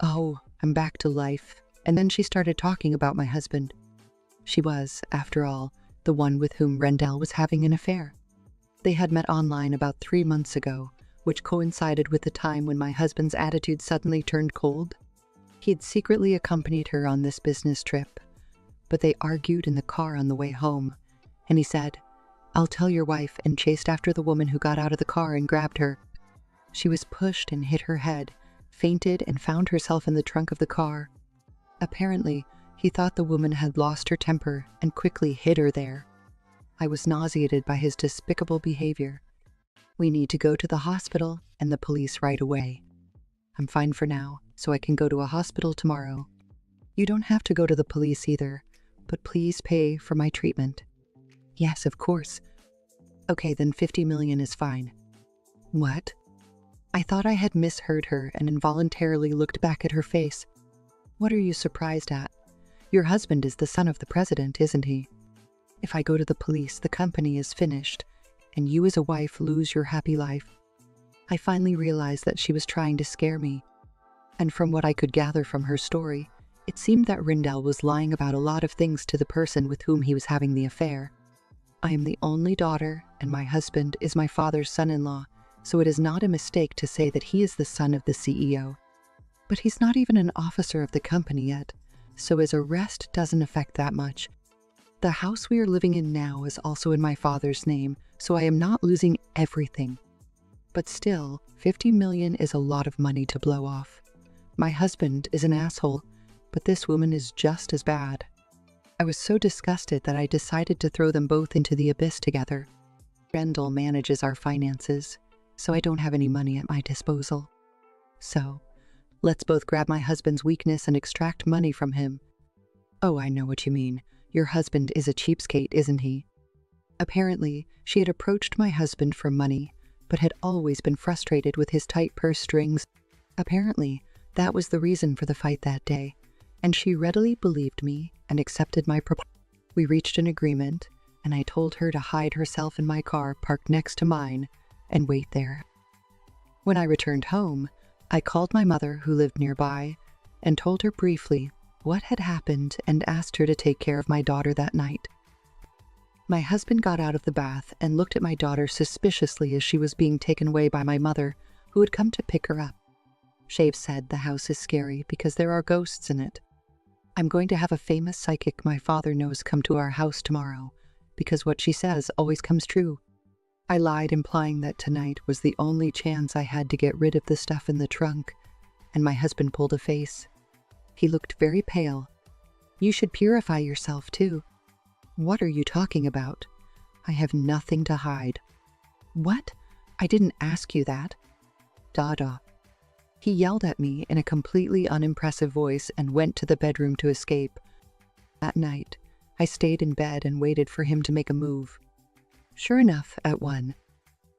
"Oh, I'm back to life." And then she started talking about my husband. She was, after all, the one with whom Rendell was having an affair. They had met online about 3 months ago, which coincided with the time when my husband's attitude suddenly turned cold. He had secretly accompanied her on this business trip, but they argued in the car on the way home, and he said, "I'll tell your wife," and chased after the woman who got out of the car and grabbed her. She was pushed and hit her head, fainted, and found herself in the trunk of the car. Apparently, he thought the woman had lost her temper and quickly hid her there. I was nauseated by his despicable behavior. "We need to go to the hospital and the police right away." "I'm fine for now, so I can go to a hospital tomorrow." "You don't have to go to the police either, but please pay for my treatment." "Yes, of course." "Okay, then 50 million is fine." "What?" I thought I had misheard her and involuntarily looked back at her face. "What are you surprised at? Your husband is the son of the president, isn't he? If I go to the police, the company is finished, and you as a wife lose your happy life." I finally realized that she was trying to scare me. And from what I could gather from her story, it seemed that Rendell was lying about a lot of things to the person with whom he was having the affair. I am the only daughter, and my husband is my father's son-in-law, so it is not a mistake to say that he is the son of the CEO. But he's not even an officer of the company yet, so his arrest doesn't affect that much. The house we are living in now is also in my father's name, so I am not losing everything. But still, 50 million is a lot of money to blow off. My husband is an asshole, but this woman is just as bad. I was so disgusted that I decided to throw them both into the abyss together. Rendell manages our finances, so I don't have any money at my disposal. So, let's both grab my husband's weakness and extract money from him. Oh, I know what you mean. Your husband is a cheapskate, isn't he? Apparently, she had approached my husband for money, but had always been frustrated with his tight purse strings. Apparently, that was the reason for the fight that day, and she readily believed me and accepted my proposal. We reached an agreement, and I told her to hide herself in my car parked next to mine and wait there. When I returned home, I called my mother, who lived nearby, and told her briefly what had happened and asked her to take care of my daughter that night. My husband got out of the bath and looked at my daughter suspiciously as she was being taken away by my mother, who had come to pick her up. Shave said the house is scary because there are ghosts in it. I'm going to have a famous psychic my father knows come to our house tomorrow, because what she says always comes true. I lied, implying that tonight was the only chance I had to get rid of the stuff in the trunk, and my husband pulled a face. He looked very pale. You should purify yourself too. What are you talking about? I have nothing to hide. What? I didn't ask you that. Dada. He yelled at me in a completely unimpressive voice and went to the bedroom to escape. That night, I stayed in bed and waited for him to make a move. Sure enough, at 1,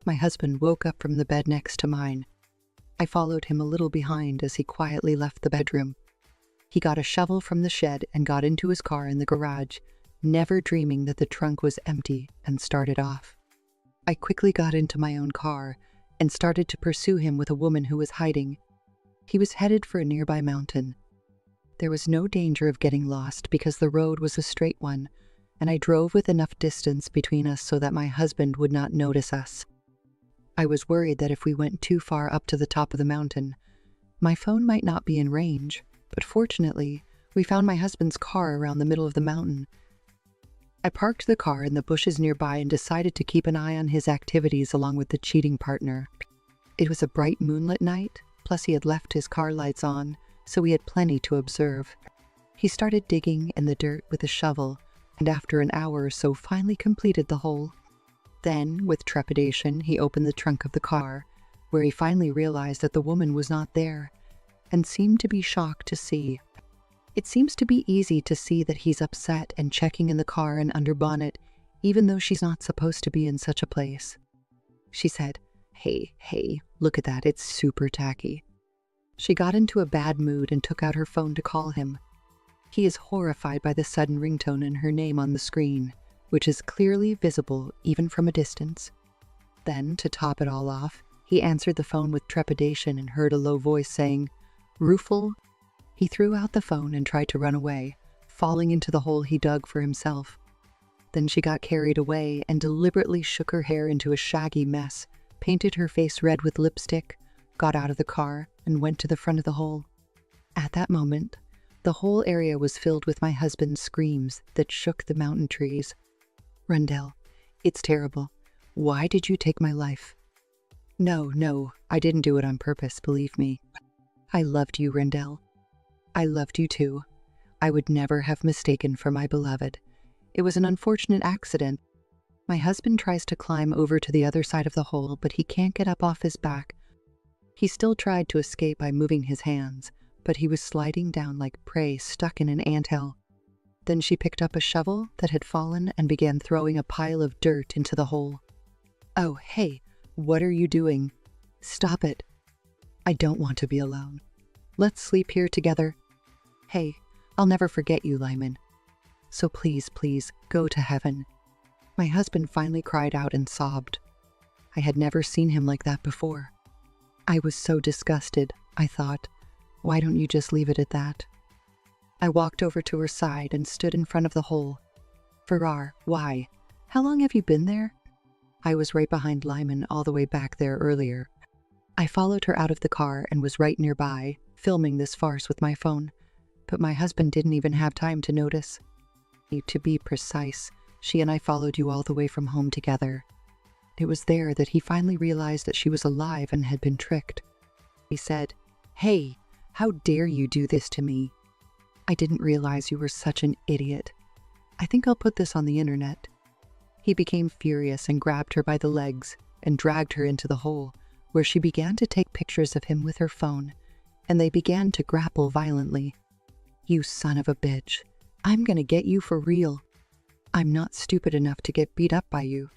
my husband woke up from the bed next to mine. I followed him a little behind as he quietly left the bedroom. He got a shovel from the shed and got into his car in the garage, never dreaming that the trunk was empty, and started off. I quickly got into my own car and started to pursue him with a woman who was hiding. He was headed for a nearby mountain. There was no danger of getting lost because the road was a straight one, and I drove with enough distance between us so that my husband would not notice us. I was worried that if we went too far up to the top of the mountain, my phone might not be in range, but fortunately, we found my husband's car around the middle of the mountain. I parked the car in the bushes nearby and decided to keep an eye on his activities along with the cheating partner. It was a bright moonlit night, plus he had left his car lights on, so we had plenty to observe. He started digging in the dirt with a shovel, and after an hour or so finally completed the hole. Then, with trepidation, he opened the trunk of the car, where he finally realized that the woman was not there, and seemed to be shocked to see. It seems to be easy to see that he's upset and checking in the car and under bonnet, even though she's not supposed to be in such a place. She said, Hey, look at that, it's super tacky. She got into a bad mood and took out her phone to call him. He is horrified by the sudden ringtone and her name on the screen, which is clearly visible even from a distance. Then, to top it all off, he answered the phone with trepidation and heard a low voice saying, "Rufel." He threw out the phone and tried to run away, falling into the hole he dug for himself. Then she got carried away and deliberately shook her hair into a shaggy mess, painted her face red with lipstick, got out of the car, and went to the front of the hole. At that moment, the whole area was filled with my husband's screams that shook the mountain trees. Rendell, it's terrible. Why did you take my life? No, I didn't do it on purpose, believe me. I loved you, Rendell. I loved you too. I would never have mistaken for my beloved. It was an unfortunate accident. My husband tries to climb over to the other side of the hole, but he can't get up off his back. He still tried to escape by moving his hands, but he was sliding down like prey stuck in an anthill. Then she picked up a shovel that had fallen and began throwing a pile of dirt into the hole. Oh, hey, what are you doing? Stop it. I don't want to be alone. Let's sleep here together. Hey, I'll never forget you, Lyman. So please, go to heaven. My husband finally cried out and sobbed. I had never seen him like that before. I was so disgusted, I thought, why don't you just leave it at that? I walked over to her side and stood in front of the hole. Farrar, why? How long have you been there? I was right behind Lyman all the way back there earlier. I followed her out of the car and was right nearby, filming this farce with my phone, but my husband didn't even have time to notice. To be precise, she and I followed you all the way from home together. It was there that he finally realized that she was alive and had been tricked. He said, "Hey, how dare you do this to me? I didn't realize you were such an idiot. I think I'll put this on the internet." He became furious and grabbed her by the legs and dragged her into the hole, where she began to take pictures of him with her phone, and they began to grapple violently. "You son of a bitch. I'm gonna get you for real. I'm not stupid enough to get beat up by you."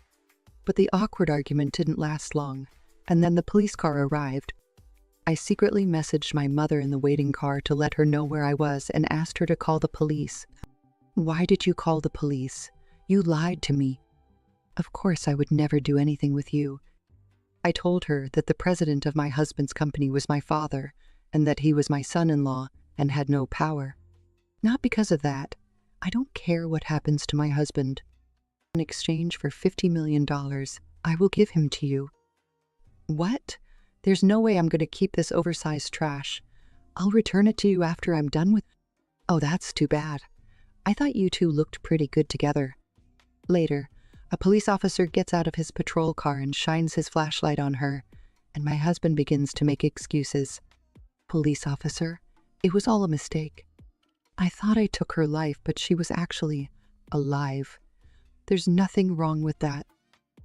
But the awkward argument didn't last long, and then the police car arrived. I secretly messaged my mother in the waiting car to let her know where I was and asked her to call the police. "Why did you call the police? You lied to me." "Of course I would never do anything with you." I told her that the president of my husband's company was my father, and that he was my son-in-law and had no power. Not because of that. I don't care what happens to my husband. In exchange for $50 million, I will give him to you. "What? There's no way I'm going to keep this oversized trash. I'll return it to you after I'm done with it." "Oh, that's too bad. I thought you two looked pretty good together." Later, a police officer gets out of his patrol car and shines his flashlight on her, and my husband begins to make excuses. "Police officer, it was all a mistake. I thought I took her life, but she was actually alive. There's nothing wrong with that."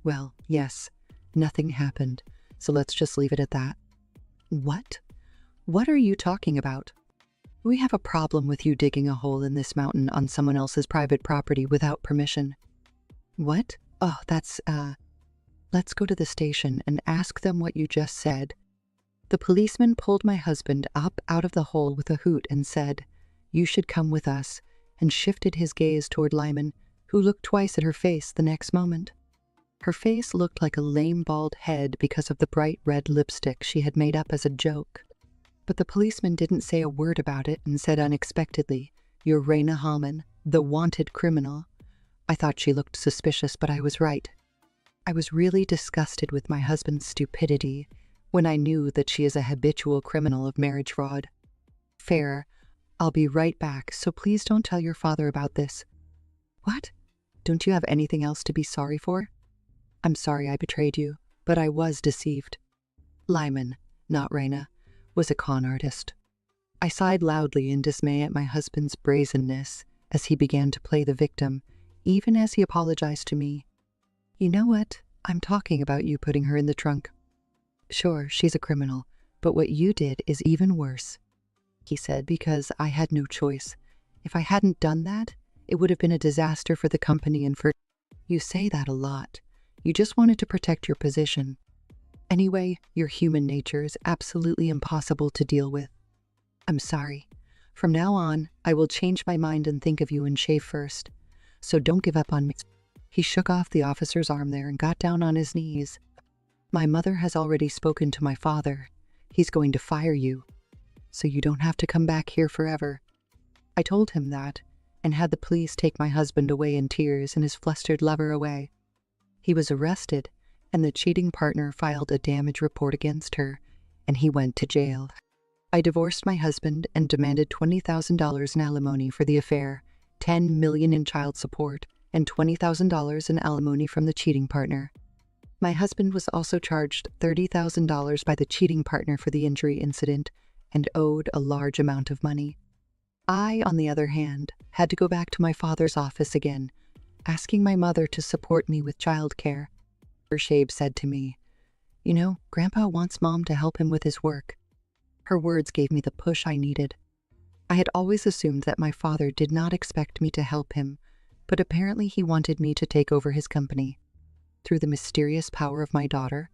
"Well, yes, nothing happened, so let's just leave it at that." "What? What are you talking about? We have a problem with you digging a hole in this mountain on someone else's private property without permission." "What? Oh, let's go to the station and ask them what you just said." The policeman pulled my husband up out of the hole with a hoot and said, "You should come with us," and shifted his gaze toward Lyman, who looked twice at her face the next moment. Her face looked like a lame bald head because of the bright red lipstick she had made up as a joke. But the policeman didn't say a word about it and said unexpectedly, "You're Raina Hallman, the wanted criminal." I thought she looked suspicious, but I was right. I was really disgusted with my husband's stupidity when I knew that she is a habitual criminal of marriage fraud. "Fair. I'll be right back, so please don't tell your father about this." "What? Don't you have anything else to be sorry for?" "I'm sorry I betrayed you, but I was deceived. Lyman, not Raina, was a con artist." I sighed loudly in dismay at my husband's brazenness as he began to play the victim, even as he apologized to me. "You know what? I'm talking about you putting her in the trunk." "Sure, she's a criminal, but what you did is even worse," he said, "because I had no choice. If I hadn't done that, it would have been a disaster for the company and for—" "You say that a lot. You just wanted to protect your position. Anyway, your human nature is absolutely impossible to deal with. I'm sorry. From now on, I will change my mind and think of you and shave first. So don't give up on me." He shook off the officer's arm there and got down on his knees. "My mother has already spoken to my father. He's going to fire you, so you don't have to come back here forever." I told him that, and had the police take my husband away in tears and his flustered lover away. He was arrested, and the cheating partner filed a damage report against her, and he went to jail. I divorced my husband and demanded $20,000 in alimony for the affair, $10 million in child support, and $20,000 in alimony from the cheating partner. My husband was also charged $30,000 by the cheating partner for the injury incident and owed a large amount of money. I, on the other hand, had to go back to my father's office again, asking my mother to support me with childcare. Shabe said to me, "You know, Grandpa wants Mom to help him with his work." Her words gave me the push I needed. I had always assumed that my father did not expect me to help him, but apparently he wanted me to take over his company. Through the mysterious power of my daughter,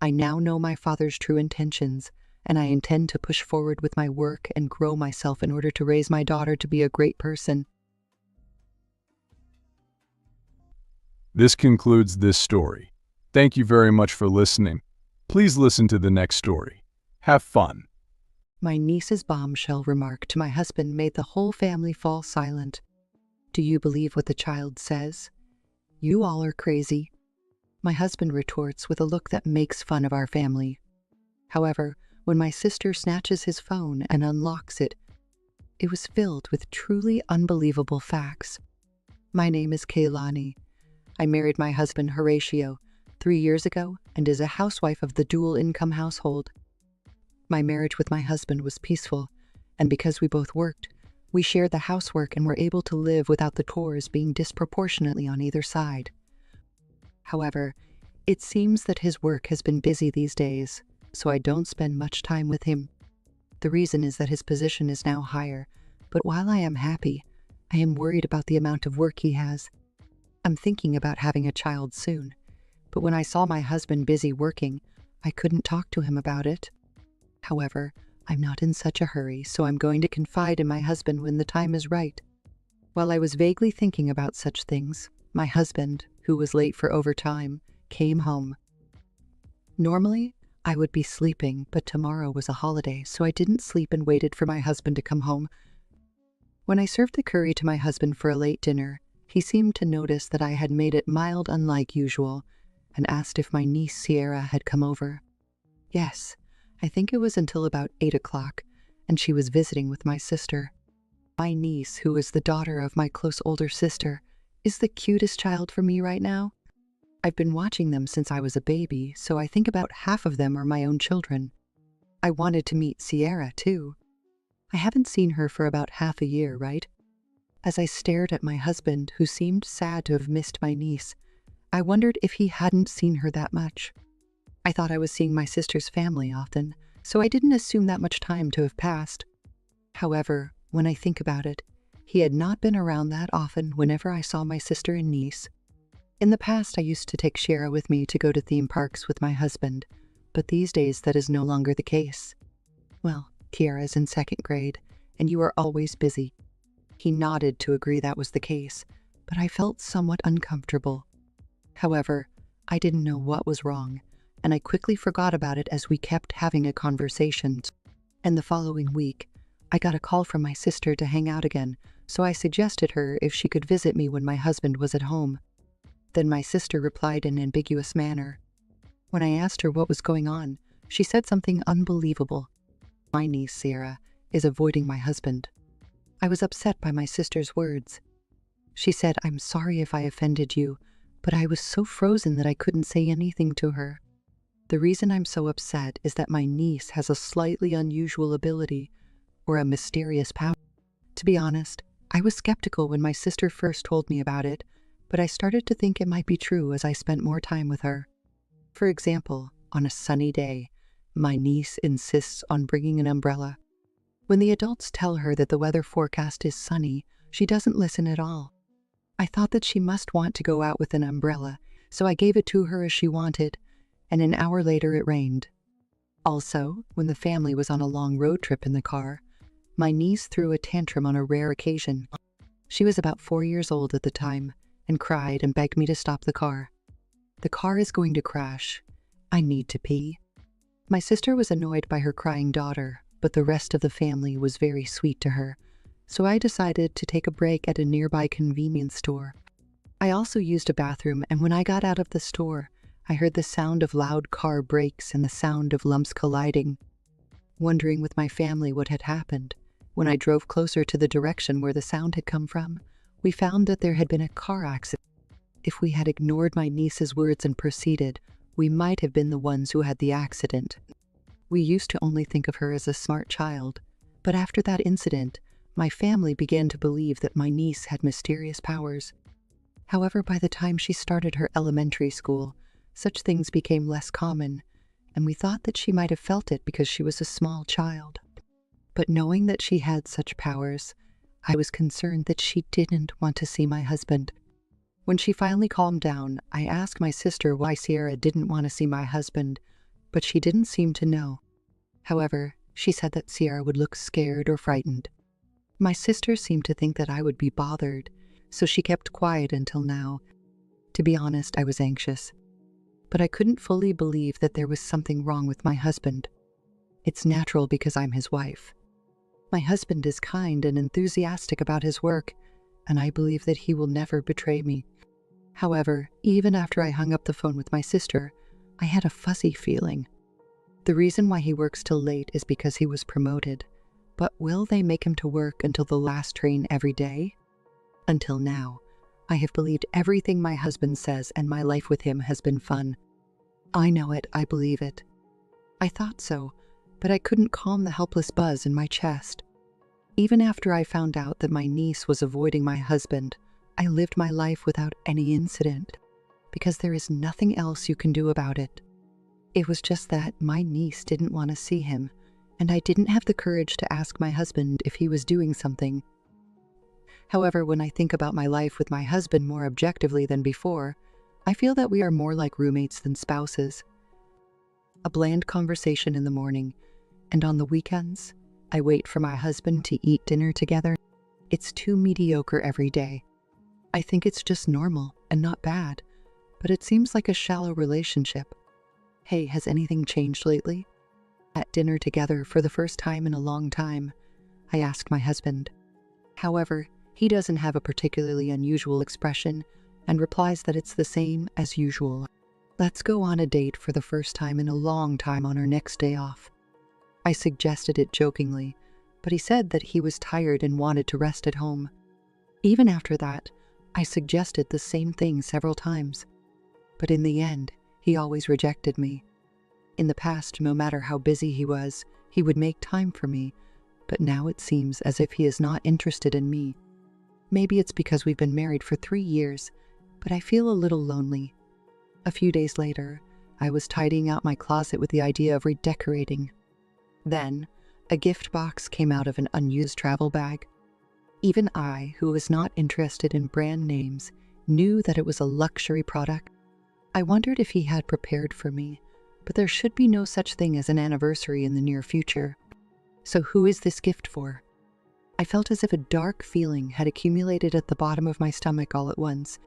I now know my father's true intentions, and I intend to push forward with my work and grow myself in order to raise my daughter to be a great person. This concludes this story. Thank you very much for listening. Please listen to the next story. Have fun. My niece's bombshell remark to my husband made the whole family fall silent. "Do you believe what the child says? You all are crazy," my husband retorts with a look that makes fun of our family. However, when my sister snatches his phone and unlocks it, it was filled with truly unbelievable facts. My name is Kaylani. I married my husband Horatio 3 years ago and is a housewife of the dual-income household. My marriage with my husband was peaceful, and because we both worked, we shared the housework and were able to live without the chores being disproportionately on either side. However, it seems that his work has been busy these days, so I don't spend much time with him. The reason is that his position is now higher, but while I am happy, I am worried about the amount of work he has. I'm thinking about having a child soon, but when I saw my husband busy working, I couldn't talk to him about it. However, I'm not in such a hurry, so I'm going to confide in my husband when the time is right. While I was vaguely thinking about such things, my husband, who was late for overtime, came home. Normally, I would be sleeping, but tomorrow was a holiday, so I didn't sleep and waited for my husband to come home. When I served the curry to my husband for a late dinner, he seemed to notice that I had made it mild unlike usual and asked if my niece Sierra had come over. Yes, I think it was until about 8 o'clock, and she was visiting with my sister. My niece, who is the daughter of my close older sister, is the cutest child for me right now. I've been watching them since I was a baby, so I think about half of them are my own children. I wanted to meet Sierra, too. I haven't seen her for about half a year, right? As I stared at my husband, who seemed sad to have missed my niece, I wondered if he hadn't seen her that much. I thought I was seeing my sister's family often, so I didn't assume that much time to have passed. However, when I think about it, he had not been around that often whenever I saw my sister and niece. In the past, I used to take Shara with me to go to theme parks with my husband, but these days that is no longer the case. Well, Kiara's in 2nd grade, and you are always busy. He nodded to agree that was the case, but I felt somewhat uncomfortable. However, I didn't know what was wrong, and I quickly forgot about it as we kept having a conversation. And the following week, I got a call from my sister to hang out again, so I suggested her if she could visit me when my husband was at home. Then my sister replied in an ambiguous manner. When I asked her what was going on, she said something unbelievable. My niece, Sierra, is avoiding my husband. I was upset by my sister's words. She said, "I'm sorry if I offended you," but I was so frozen that I couldn't say anything to her. The reason I'm so upset is that my niece has a slightly unusual ability, or a mysterious power. To be honest, I was skeptical when my sister first told me about it, but I started to think it might be true as I spent more time with her. For example, on a sunny day, my niece insists on bringing an umbrella. When the adults tell her that the weather forecast is sunny, she doesn't listen at all. I thought that she must want to go out with an umbrella, so I gave it to her as she wanted, and an hour later it rained. Also, when the family was on a long road trip in the car, my niece threw a tantrum on a rare occasion. She was about 4 years old at the time, and cried and begged me to stop the car. "The car is going to crash. I need to pee." My sister was annoyed by her crying daughter, but the rest of the family was very sweet to her, so I decided to take a break at a nearby convenience store. I also used a bathroom, and when I got out of the store, I heard the sound of loud car brakes and the sound of lumps colliding. Wondering with my family what had happened, when I drove closer to the direction where the sound had come from, we found that there had been a car accident. If we had ignored my niece's words and proceeded, we might have been the ones who had the accident. We used to only think of her as a smart child, but after that incident, my family began to believe that my niece had mysterious powers. However, by the time she started her elementary school, such things became less common, and we thought that she might have felt it because she was a small child. But knowing that she had such powers, I was concerned that she didn't want to see my husband. When she finally calmed down, I asked my sister why Sierra didn't want to see my husband, but she didn't seem to know. However, she said that Sierra would look scared or frightened. My sister seemed to think that I would be bothered, so she kept quiet until now. To be honest, I was anxious. But I couldn't fully believe that there was something wrong with my husband. It's natural because I'm his wife. My husband is kind and enthusiastic about his work, and I believe that he will never betray me. However, even after I hung up the phone with my sister, I had a fuzzy feeling. The reason why he works till late is because he was promoted. But will they make him to work until the last train every day? Until now, I have believed everything my husband says, and my life with him has been fun. I know it, I believe it. I thought so, but I couldn't calm the helpless buzz in my chest. Even after I found out that my niece was avoiding my husband, I lived my life without any incident, because there is nothing else you can do about it. It was just that my niece didn't want to see him, and I didn't have the courage to ask my husband if he was doing something. However, when I think about my life with my husband more objectively than before, I feel that we are more like roommates than spouses. A bland conversation in the morning, and on the weekends, I wait for my husband to eat dinner together. It's too mediocre every day. I think it's just normal and not bad, but it seems like a shallow relationship. Hey, has anything changed lately? At dinner together for the first time in a long time, I asked my husband. However, he doesn't have a particularly unusual expression and replies that it's the same as usual. Let's go on a date for the first time in a long time on our next day off. I suggested it jokingly, but he said that he was tired and wanted to rest at home. Even after that, I suggested the same thing several times, but in the end, he always rejected me. In the past, no matter how busy he was, he would make time for me, but now it seems as if he is not interested in me. Maybe it's because we've been married for 3 years, but I feel a little lonely. A few days later, I was tidying out my closet with the idea of redecorating. Then, a gift box came out of an unused travel bag. Even I, who was not interested in brand names, knew that it was a luxury product. I wondered if he had prepared for me, but there should be no such thing as an anniversary in the near future. So who is this gift for? I felt as if a dark feeling had accumulated at the bottom of my stomach all at once.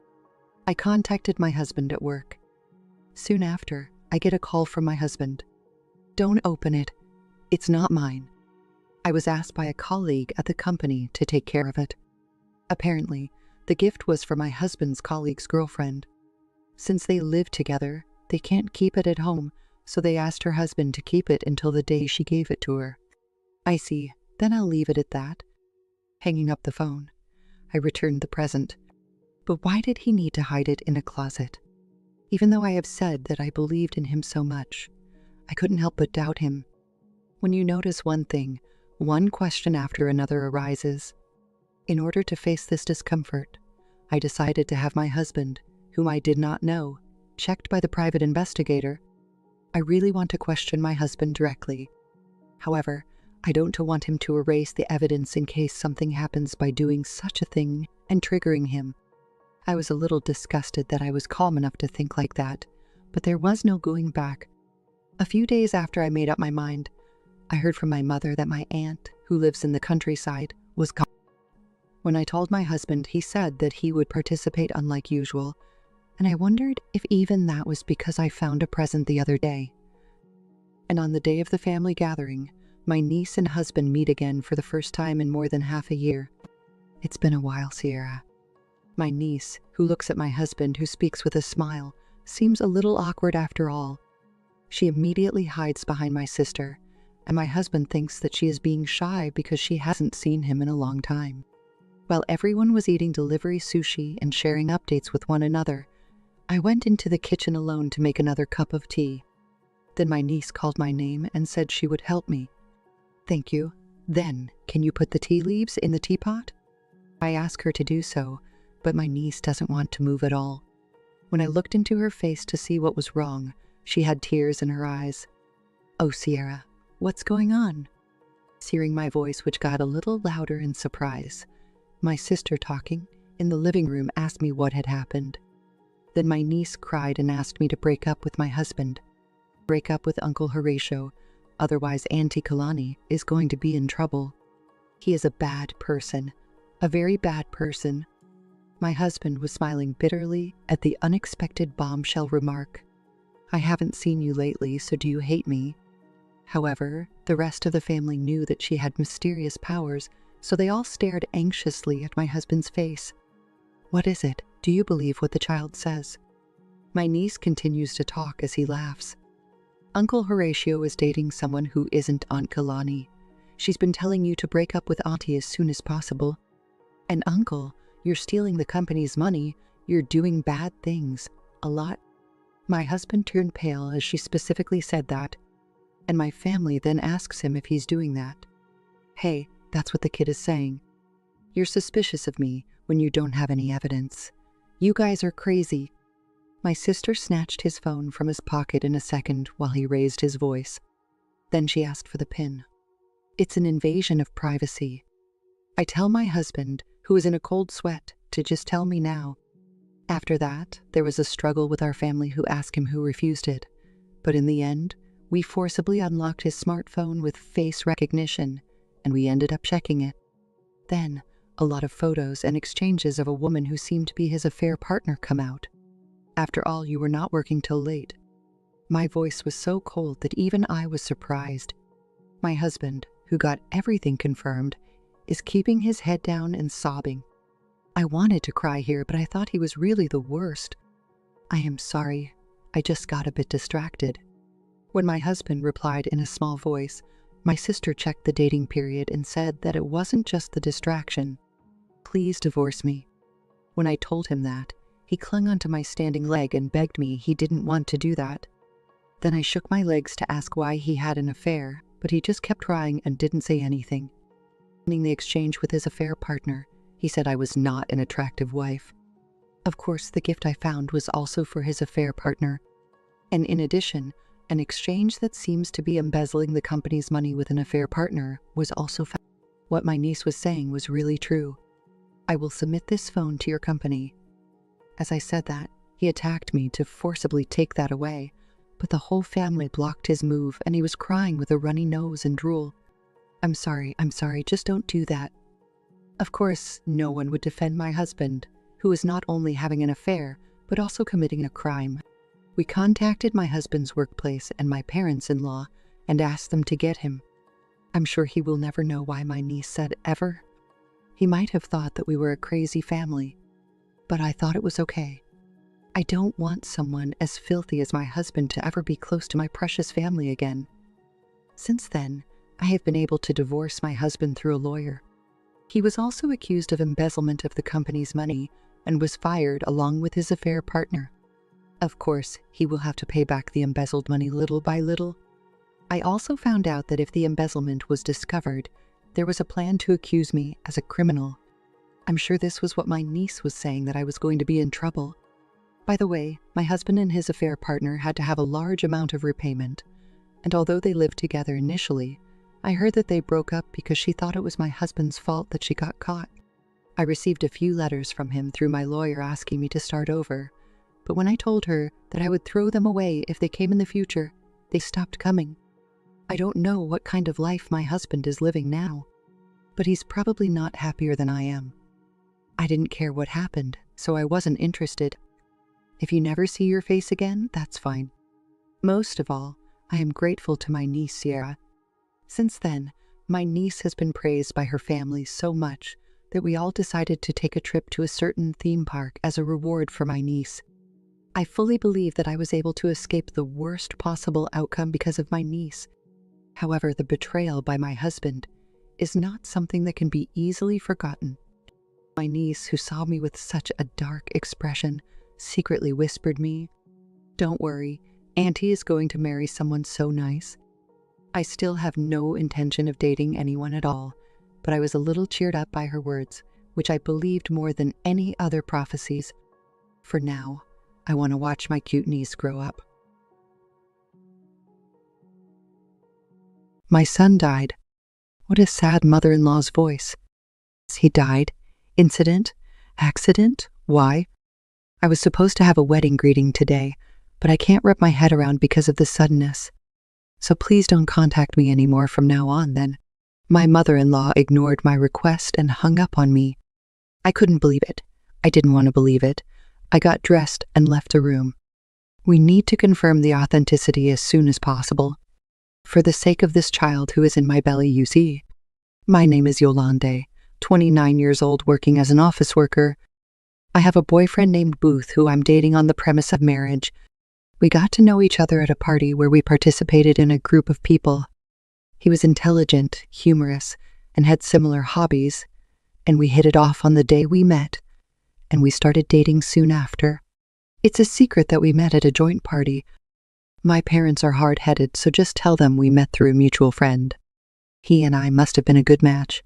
I contacted my husband at work. Soon after, I get a call from my husband. Don't open it. It's not mine. I was asked by a colleague at the company to take care of it. Apparently, the gift was for my husband's colleague's girlfriend. Since they live together, they can't keep it at home, so they asked her husband to keep it until the day she gave it to her. I see, then I'll leave it at that. Hanging up the phone, I returned the present. But why did he need to hide it in a closet? Even though I have said that I believed in him so much, I couldn't help but doubt him. When you notice one thing, one question after another arises. In order to face this discomfort, I decided to have my husband, whom I did not know, checked by the private investigator. I really want to question my husband directly. However, I don't want him to erase the evidence in case something happens by doing such a thing and triggering him. I was a little disgusted that I was calm enough to think like that, but there was no going back. A few days after I made up my mind, I heard from my mother that my aunt, who lives in the countryside, was gone. When I told my husband, he said that he would participate unlike usual, and I wondered if even that was because I found a present the other day. And on the day of the family gathering, my niece and husband meet again for the first time in more than half a year. It's been a while, Sierra. My niece, who looks at my husband, who speaks with a smile, seems a little awkward after all. She immediately hides behind my sister, and my husband thinks that she is being shy because she hasn't seen him in a long time. While everyone was eating delivery sushi and sharing updates with one another, I went into the kitchen alone to make another cup of tea. Then my niece called my name and said she would help me. Thank you. Then, can you put the tea leaves in the teapot? I ask her to do so, but my niece doesn't want to move at all. When I looked into her face to see what was wrong, she had tears in her eyes. Oh, Sierra, what's going on? Hearing my voice, which got a little louder in surprise, my sister, talking in the living room, asked me what had happened. Then my niece cried and asked me to break up with my husband. Break up with Uncle Horatio, otherwise Auntie Kalani is going to be in trouble. He is a bad person, a very bad person. My husband was smiling bitterly at the unexpected bombshell remark. I haven't seen you lately, so do you hate me? However, the rest of the family knew that she had mysterious powers, so they all stared anxiously at my husband's face. What is it? Do you believe what the child says? My niece continues to talk as he laughs. Uncle Horatio is dating someone who isn't Aunt Kalani. She's been telling you to break up with Auntie as soon as possible. And Uncle, you're stealing the company's money. You're doing bad things. A lot. My husband turned pale as she specifically said that, and my family then asks him if he's doing that. Hey, that's what the kid is saying. You're suspicious of me when you don't have any evidence. You guys are crazy. My sister snatched his phone from his pocket in a second while he raised his voice. Then she asked for the PIN. It's an invasion of privacy. I tell my husband, who is in a cold sweat, to just tell me now. After that, there was a struggle with our family who asked him who refused it. But in the end, we forcibly unlocked his smartphone with face recognition, and we ended up checking it. Then, a lot of photos and exchanges of a woman who seemed to be his affair partner come out. After all, you were not working till late. My voice was so cold that even I was surprised. My husband, who got everything confirmed, is keeping his head down and sobbing. I wanted to cry here, but I thought he was really the worst. I am sorry. I just got a bit distracted. When my husband replied in a small voice, my sister checked the dating period and said that it wasn't just the distraction. Please divorce me. When I told him that, he clung onto my standing leg and begged me he didn't want to do that. Then I shook my legs to ask why he had an affair, but he just kept crying and didn't say anything. In the exchange with his affair partner, he said I was not an attractive wife. Of course, the gift I found was also for his affair partner. And in addition, an exchange that seems to be embezzling the company's money with an affair partner was also found. What my niece was saying was really true. I will submit this phone to your company. As I said that, he attacked me to forcibly take that away, but the whole family blocked his move and he was crying with a runny nose and drool. I'm sorry, just don't do that. Of course, no one would defend my husband, who is not only having an affair, but also committing a crime. We contacted my husband's workplace and my parents-in-law and asked them to get him. I'm sure he will never know why my niece said ever. He might have thought that we were a crazy family, but I thought it was okay. I don't want someone as filthy as my husband to ever be close to my precious family again. Since then, I have been able to divorce my husband through a lawyer. He was also accused of embezzlement of the company's money and was fired along with his affair partner. Of course, he will have to pay back the embezzled money little by little. I also found out that if the embezzlement was discovered, there was a plan to accuse me as a criminal. I'm sure this was what my niece was saying, that I was going to be in trouble. By the way, my husband and his affair partner had to have a large amount of repayment, and although they lived together initially, I heard that they broke up because she thought it was my husband's fault that she got caught. I received a few letters from him through my lawyer asking me to start over, but when I told her that I would throw them away if they came in the future, they stopped coming. I don't know what kind of life my husband is living now, but he's probably not happier than I am. I didn't care what happened, so I wasn't interested. If you never see your face again, that's fine. Most of all, I am grateful to my niece Sierra. Since then, my niece has been praised by her family so much that we all decided to take a trip to a certain theme park as a reward for my niece. I fully believe that I was able to escape the worst possible outcome because of my niece. However, the betrayal by my husband is not something that can be easily forgotten. My niece, who saw me with such a dark expression, secretly whispered me, "Don't worry, Auntie is going to marry someone so nice." I still have no intention of dating anyone at all, but I was a little cheered up by her words, which I believed more than any other prophecies. For now, I want to watch my cute niece grow up. My son died. What a sad mother-in-law's voice. He died? Incident? Accident? Why? I was supposed to have a wedding greeting today, but I can't wrap my head around because of the suddenness. So please don't contact me anymore from now on then. My mother-in-law ignored my request and hung up on me. I couldn't believe it. I didn't want to believe it. I got dressed and left the room. We need to confirm the authenticity as soon as possible. For the sake of this child who is in my belly, you see. My name is Yolande, 29 years old, working as an office worker. I have a boyfriend named Booth who I'm dating on the premise of marriage. We got to know each other at a party where we participated in a group of people. He was intelligent, humorous, and had similar hobbies, and we hit it off on the day we met, and we started dating soon after. It's a secret that we met at a joint party. My parents are hard-headed, so just tell them we met through a mutual friend. He and I must have been a good match.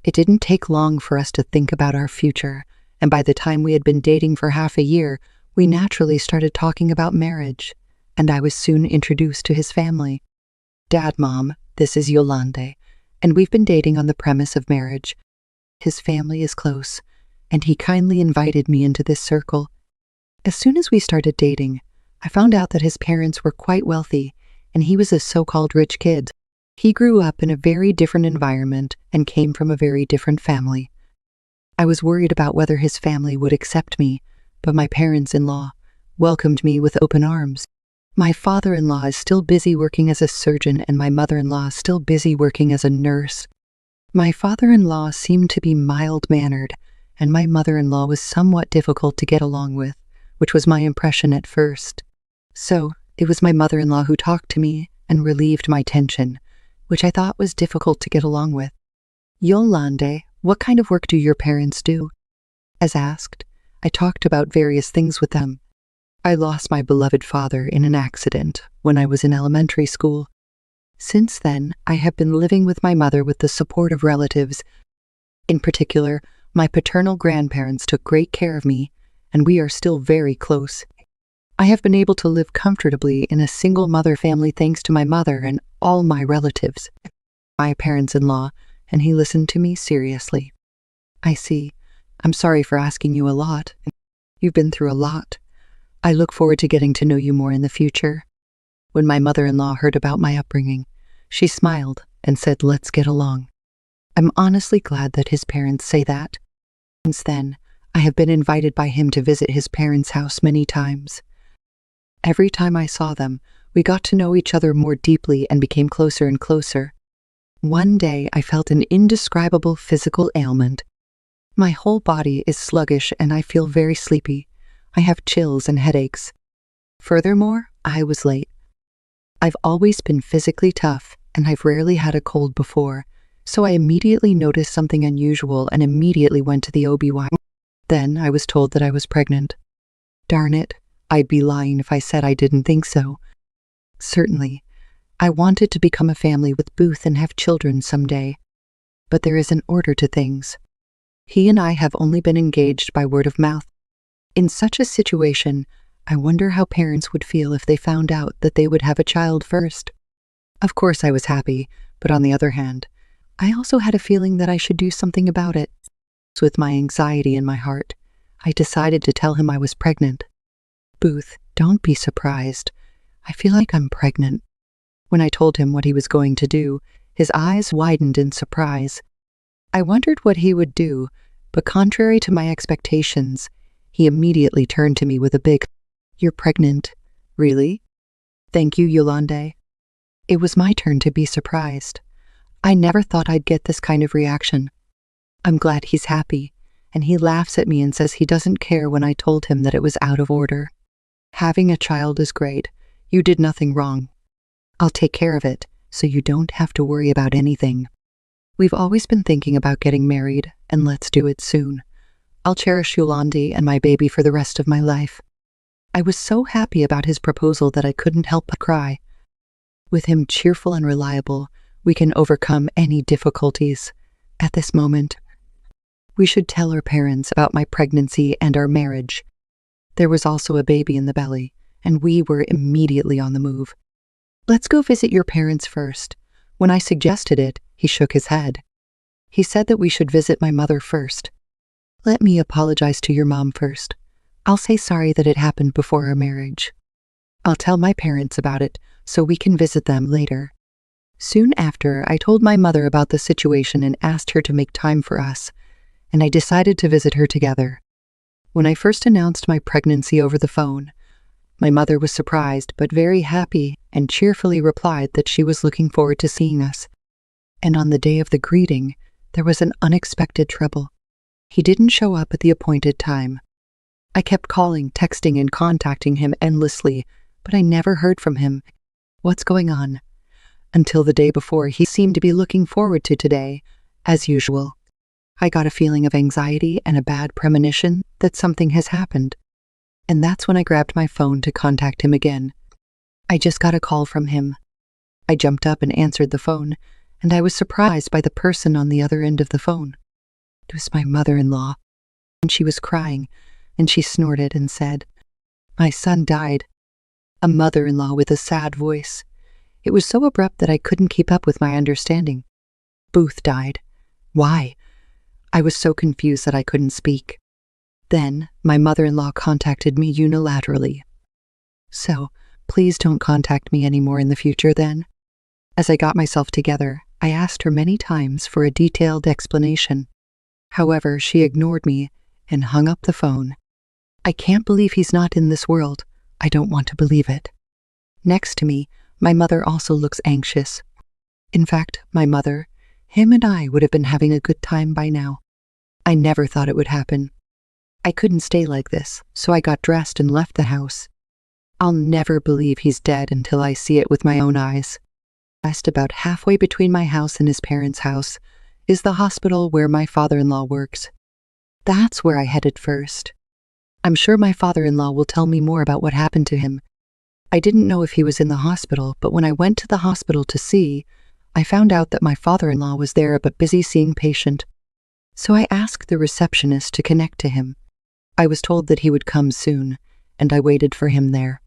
It didn't take long for us to think about our future, and by the time we had been dating for half a year, we naturally started talking about marriage, and I was soon introduced to his family. Dad, Mom, this is Yolande, and we've been dating on the premise of marriage. His family is close, and he kindly invited me into this circle. As soon as we started dating, I found out that his parents were quite wealthy, and he was a so-called rich kid. He grew up in a very different environment and came from a very different family. I was worried about whether his family would accept me, but my parents-in-law welcomed me with open arms. My father-in-law is still busy working as a surgeon, and my mother-in-law is still busy working as a nurse. My father-in-law seemed to be mild-mannered, and my mother-in-law was somewhat difficult to get along with, which was my impression at first. So, it was my mother-in-law who talked to me and relieved my tension, which I thought was difficult to get along with. Yolande, what kind of work do your parents do? As asked, I talked about various things with them. I lost my beloved father in an accident when I was in elementary school. Since then, I have been living with my mother with the support of relatives. In particular, my paternal grandparents took great care of me, and we are still very close. I have been able to live comfortably in a single-mother family thanks to my mother and all my relatives. My parents-in-law, and he listened to me seriously. I see. I'm sorry for asking you a lot. You've been through a lot. I look forward to getting to know you more in the future. When my mother-in-law heard about my upbringing, she smiled and said, "Let's get along." I'm honestly glad that his parents say that. Since then, I have been invited by him to visit his parents' house many times. Every time I saw them, we got to know each other more deeply and became closer and closer. One day, I felt an indescribable physical ailment. My whole body is sluggish and I feel very sleepy. I have chills and headaches. Furthermore, I was late. I've always been physically tough, and I've rarely had a cold before, so I immediately noticed something unusual and immediately went to the OB-GYN. Then I was told that I was pregnant. Darn it, I'd be lying if I said I didn't think so. Certainly, I wanted to become a family with Booth and have children someday. But there is an order to things. He and I have only been engaged by word of mouth. In such a situation, I wonder how parents would feel if they found out that they would have a child first. Of course I was happy, but on the other hand, I also had a feeling that I should do something about it. With my anxiety in my heart, I decided to tell him I was pregnant. Booth, don't be surprised. I feel like I'm pregnant. When I told him what he was going to do, his eyes widened in surprise. I wondered what he would do, but contrary to my expectations, he immediately turned to me with a big, "You're pregnant? Really? Thank you, Yolande." It was my turn to be surprised. I never thought I'd get this kind of reaction. I'm glad he's happy, and he laughs at me and says he doesn't care when I told him that it was out of order. Having a child is great. You did nothing wrong. I'll take care of it, so you don't have to worry about anything. We've always been thinking about getting married, and let's do it soon. I'll cherish Yolande and my baby for the rest of my life. I was so happy about his proposal that I couldn't help but cry. With him cheerful and reliable, we can overcome any difficulties. At this moment, we should tell our parents about my pregnancy and our marriage. There was also a baby in the belly, and we were immediately on the move. Let's go visit your parents first. When I suggested it, he shook his head. He said that we should visit my mother first. Let me apologize to your mom first. I'll say sorry that it happened before our marriage. I'll tell my parents about it so we can visit them later. Soon after, I told my mother about the situation and asked her to make time for us, and I decided to visit her together. When I first announced my pregnancy over the phone, my mother was surprised but very happy and cheerfully replied that she was looking forward to seeing us. And on the day of the greeting, there was an unexpected trouble. He didn't show up at the appointed time. I kept calling, texting, and contacting him endlessly, but I never heard from him. What's going on? Until the day before, he seemed to be looking forward to today, as usual. I got a feeling of anxiety and a bad premonition that something has happened. And that's when I grabbed my phone to contact him again. I just got a call from him. I jumped up and answered the phone, and I was surprised by the person on the other end of the phone. It was my mother-in-law, and she was crying, and she snorted and said, "My son died." A mother-in-law with a sad voice. It was so abrupt that I couldn't keep up with my understanding. Booth died. Why? I was so confused that I couldn't speak. Then, my mother-in-law contacted me unilaterally. "So, please don't contact me anymore in the future then?" As I got myself together, I asked her many times for a detailed explanation. However, she ignored me and hung up the phone. I can't believe he's not in this world. I don't want to believe it. Next to me, my mother also looks anxious. In fact, my mother, him and I would have been having a good time by now. I never thought it would happen. I couldn't stay like this, so I got dressed and left the house. I'll never believe he's dead until I see it with my own eyes. Just about halfway between my house and his parents' house is the hospital where my father-in-law works. That's where I headed first. I'm sure my father-in-law will tell me more about what happened to him. I didn't know if he was in the hospital, but when I went to the hospital to see, I found out that my father-in-law was there but busy seeing patient. So I asked the receptionist to connect to him. I was told that he would come soon, and I waited for him there.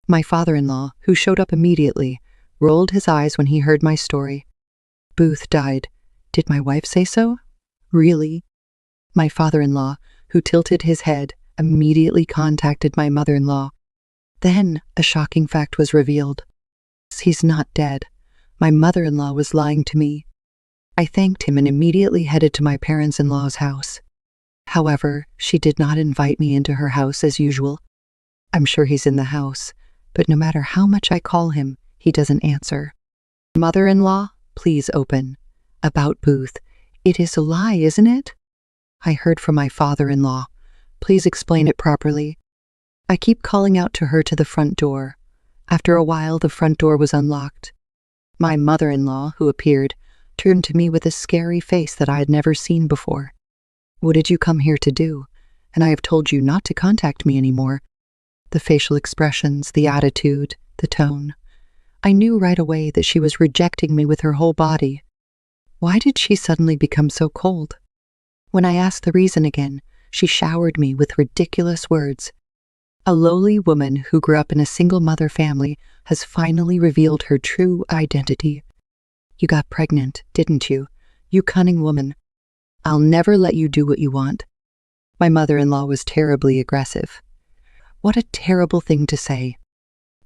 My father-in-law, who showed up immediately, rolled his eyes when he heard my story. Booth died. Did my wife say so? Really? My father-in-law, who tilted his head, immediately contacted my mother-in-law. Then a shocking fact was revealed. He's not dead. My mother-in-law was lying to me. I thanked him and immediately headed to my parents-in-law's house. However, she did not invite me into her house as usual. I'm sure he's in the house, but no matter how much I call him, he doesn't answer. "Mother-in-law, please open. About Booth. It is a lie, isn't it?" I heard from my father-in-law. "Please explain it properly." I keep calling out to her to the front door. After a while, the front door was unlocked. My mother-in-law, who appeared, turned to me with a scary face that I had never seen before. "What did you come here to do? And I have told you not to contact me anymore." The facial expressions, the attitude, the tone. I knew right away that she was rejecting me with her whole body. Why did she suddenly become so cold? When I asked the reason again, she showered me with ridiculous words. A lowly woman who grew up in a single-mother family has finally revealed her true identity. "You got pregnant, didn't you? You cunning woman. I'll never let you do what you want." My mother-in-law was terribly aggressive. What a terrible thing to say.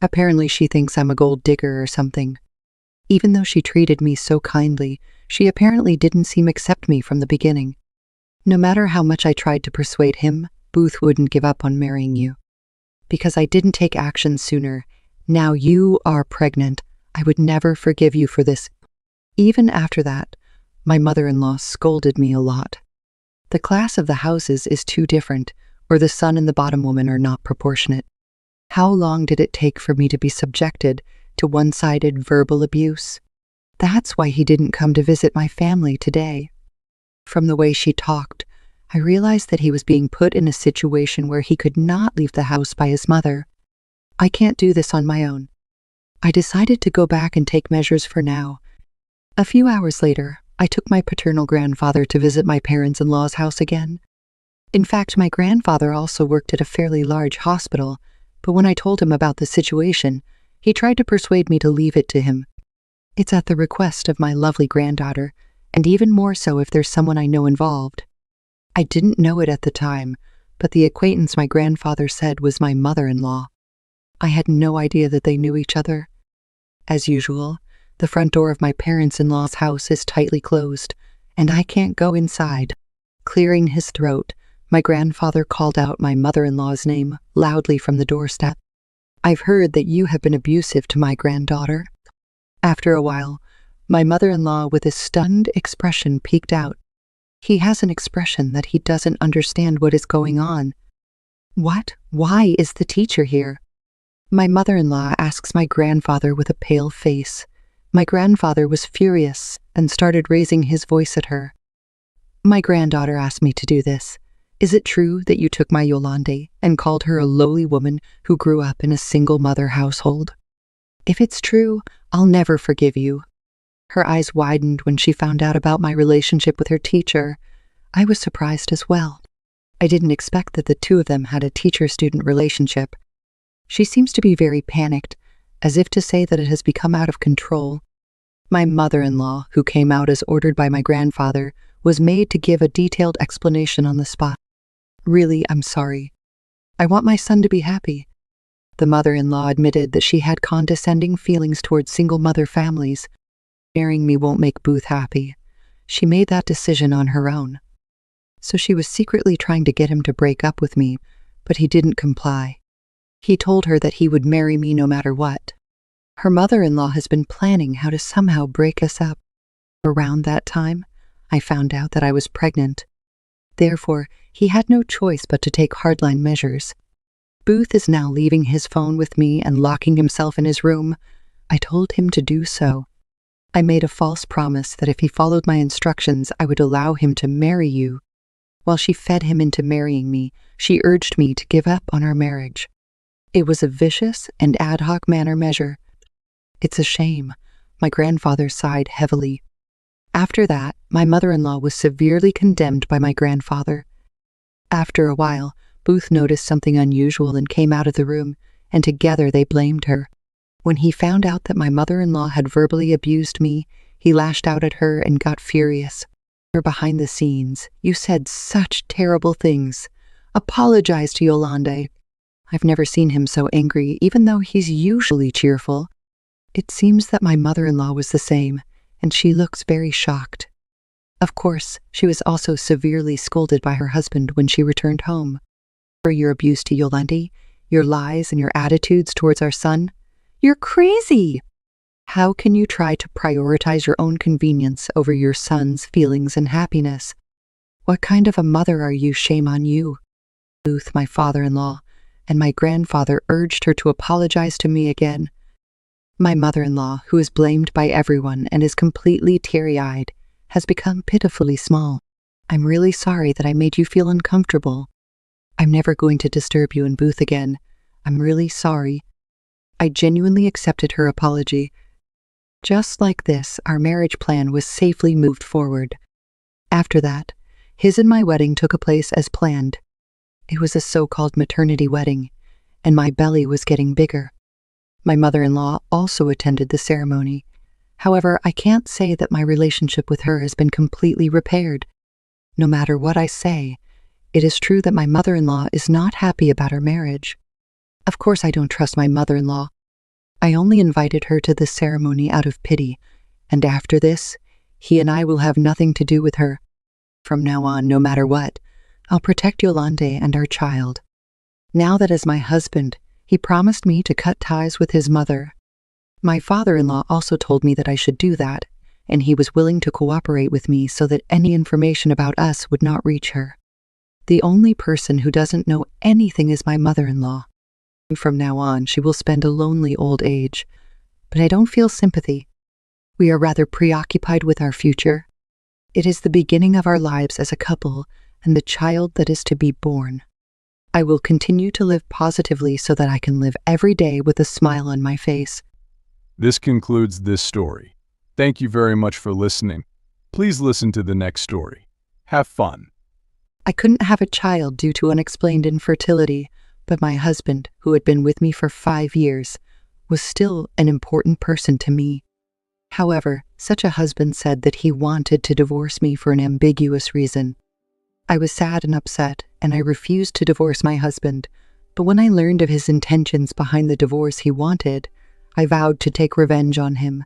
Apparently she thinks I'm a gold digger or something. Even though she treated me so kindly, she apparently didn't seem to accept me from the beginning. No matter how much I tried to persuade him, Booth wouldn't give up on marrying you. Because I didn't take action sooner. Now you are pregnant. I would never forgive you for this. Even after that, my mother-in-law scolded me a lot. The class of the houses is too different, or the son and the bottom woman are not proportionate. How long did it take for me to be subjected to one-sided verbal abuse? That's why he didn't come to visit my family today. From the way she talked, I realized that he was being put in a situation where he could not leave the house by his mother. I can't do this on my own. I decided to go back and take measures for now. A few hours later, I took my paternal grandfather to visit my parents-in-law's house again. In fact, my grandfather also worked at a fairly large hospital, but when I told him about the situation, he tried to persuade me to leave it to him. It's at the request of my lovely granddaughter, and even more so if there's someone I know involved. I didn't know it at the time, but the acquaintance my grandfather said was my mother-in-law. I had no idea that they knew each other. As usual, the front door of my parents-in-law's house is tightly closed, and I can't go inside. Clearing his throat, my grandfather called out my mother-in-law's name loudly from the doorstep. "I've heard that you have been abusive to my granddaughter." After a while, my mother-in-law with a stunned expression peeked out. He has an expression that he doesn't understand what is going on. "What? Why is the teacher here?" My mother-in-law asks my grandfather with a pale face. My grandfather was furious and started raising his voice at her. "My granddaughter asked me to do this. Is it true that you took my Yolande and called her a lowly woman who grew up in a single-mother household? If it's true, I'll never forgive you." Her eyes widened when she found out about my relationship with her teacher. I was surprised as well. I didn't expect that the two of them had a teacher-student relationship. She seems to be very panicked, as if to say that it has become out of control. My mother-in-law, who came out as ordered by my grandfather, was made to give a detailed explanation on the spot. "Really, I'm sorry. I want my son to be happy." The mother-in-law admitted that she had condescending feelings towards single-mother families. "Marrying me won't make Booth happy. She made that decision on her own." So she was secretly trying to get him to break up with me, but he didn't comply. He told her that he would marry me no matter what. Her mother-in-law has been planning how to somehow break us up. Around that time, I found out that I was pregnant. Therefore, he had no choice but to take hardline measures. Booth is now leaving his phone with me and locking himself in his room. I told him to do so. I made a false promise that if he followed my instructions, I would allow him to marry you. While she fed him into marrying me, she urged me to give up on our marriage. It was a vicious and ad hoc manner measure. It's a shame. My grandfather sighed heavily. After that, my mother-in-law was severely condemned by my grandfather. After a while, Booth noticed something unusual and came out of the room, and together they blamed her. When he found out that my mother-in-law had verbally abused me, he lashed out at her and got furious. "Behind the scenes, you said such terrible things. Apologize to Yolande." I've never seen him so angry, even though he's usually cheerful. It seems that my mother-in-law was the same, and she looks very shocked. Of course, she was also severely scolded by her husband when she returned home. "For your abuse to Yolande, your lies and your attitudes towards our son, you're crazy! How can you try to prioritize your own convenience over your son's feelings and happiness? What kind of a mother are you? Shame on you." Booth, my father-in-law, and my grandfather urged her to apologize to me again. My mother-in-law, who is blamed by everyone and is completely teary-eyed, has become pitifully small. "I'm really sorry that I made you feel uncomfortable. I'm never going to disturb you and Booth again. I'm really sorry." I genuinely accepted her apology. Just like this, our marriage plan was safely moved forward. After that, his and my wedding took place as planned. It was a so-called maternity wedding, and my belly was getting bigger. My mother-in-law also attended the ceremony. However, I can't say that my relationship with her has been completely repaired. No matter what I say, it is true that my mother-in-law is not happy about our marriage. Of course, I don't trust my mother-in-law. I only invited her to the ceremony out of pity, and after this, he and I will have nothing to do with her. From now on, no matter what, I'll protect Yolande and our child. Now that as my husband, he promised me to cut ties with his mother. My father-in-law also told me that I should do that, and he was willing to cooperate with me so that any information about us would not reach her. The only person who doesn't know anything is my mother-in-law. From now on, she will spend a lonely old age, but I don't feel sympathy. We are rather preoccupied with our future. It is the beginning of our lives as a couple and the child that is to be born. I will continue to live positively so that I can live every day with a smile on my face. This concludes this story. Thank you very much for listening. Please listen to the next story. Have fun. I couldn't have a child due to unexplained infertility, but my husband, who had been with me for 5 years, was still an important person to me. However, such a husband said that he wanted to divorce me for an ambiguous reason. I was sad and upset, and I refused to divorce my husband, but when I learned of his intentions behind the divorce he wanted, I vowed to take revenge on him.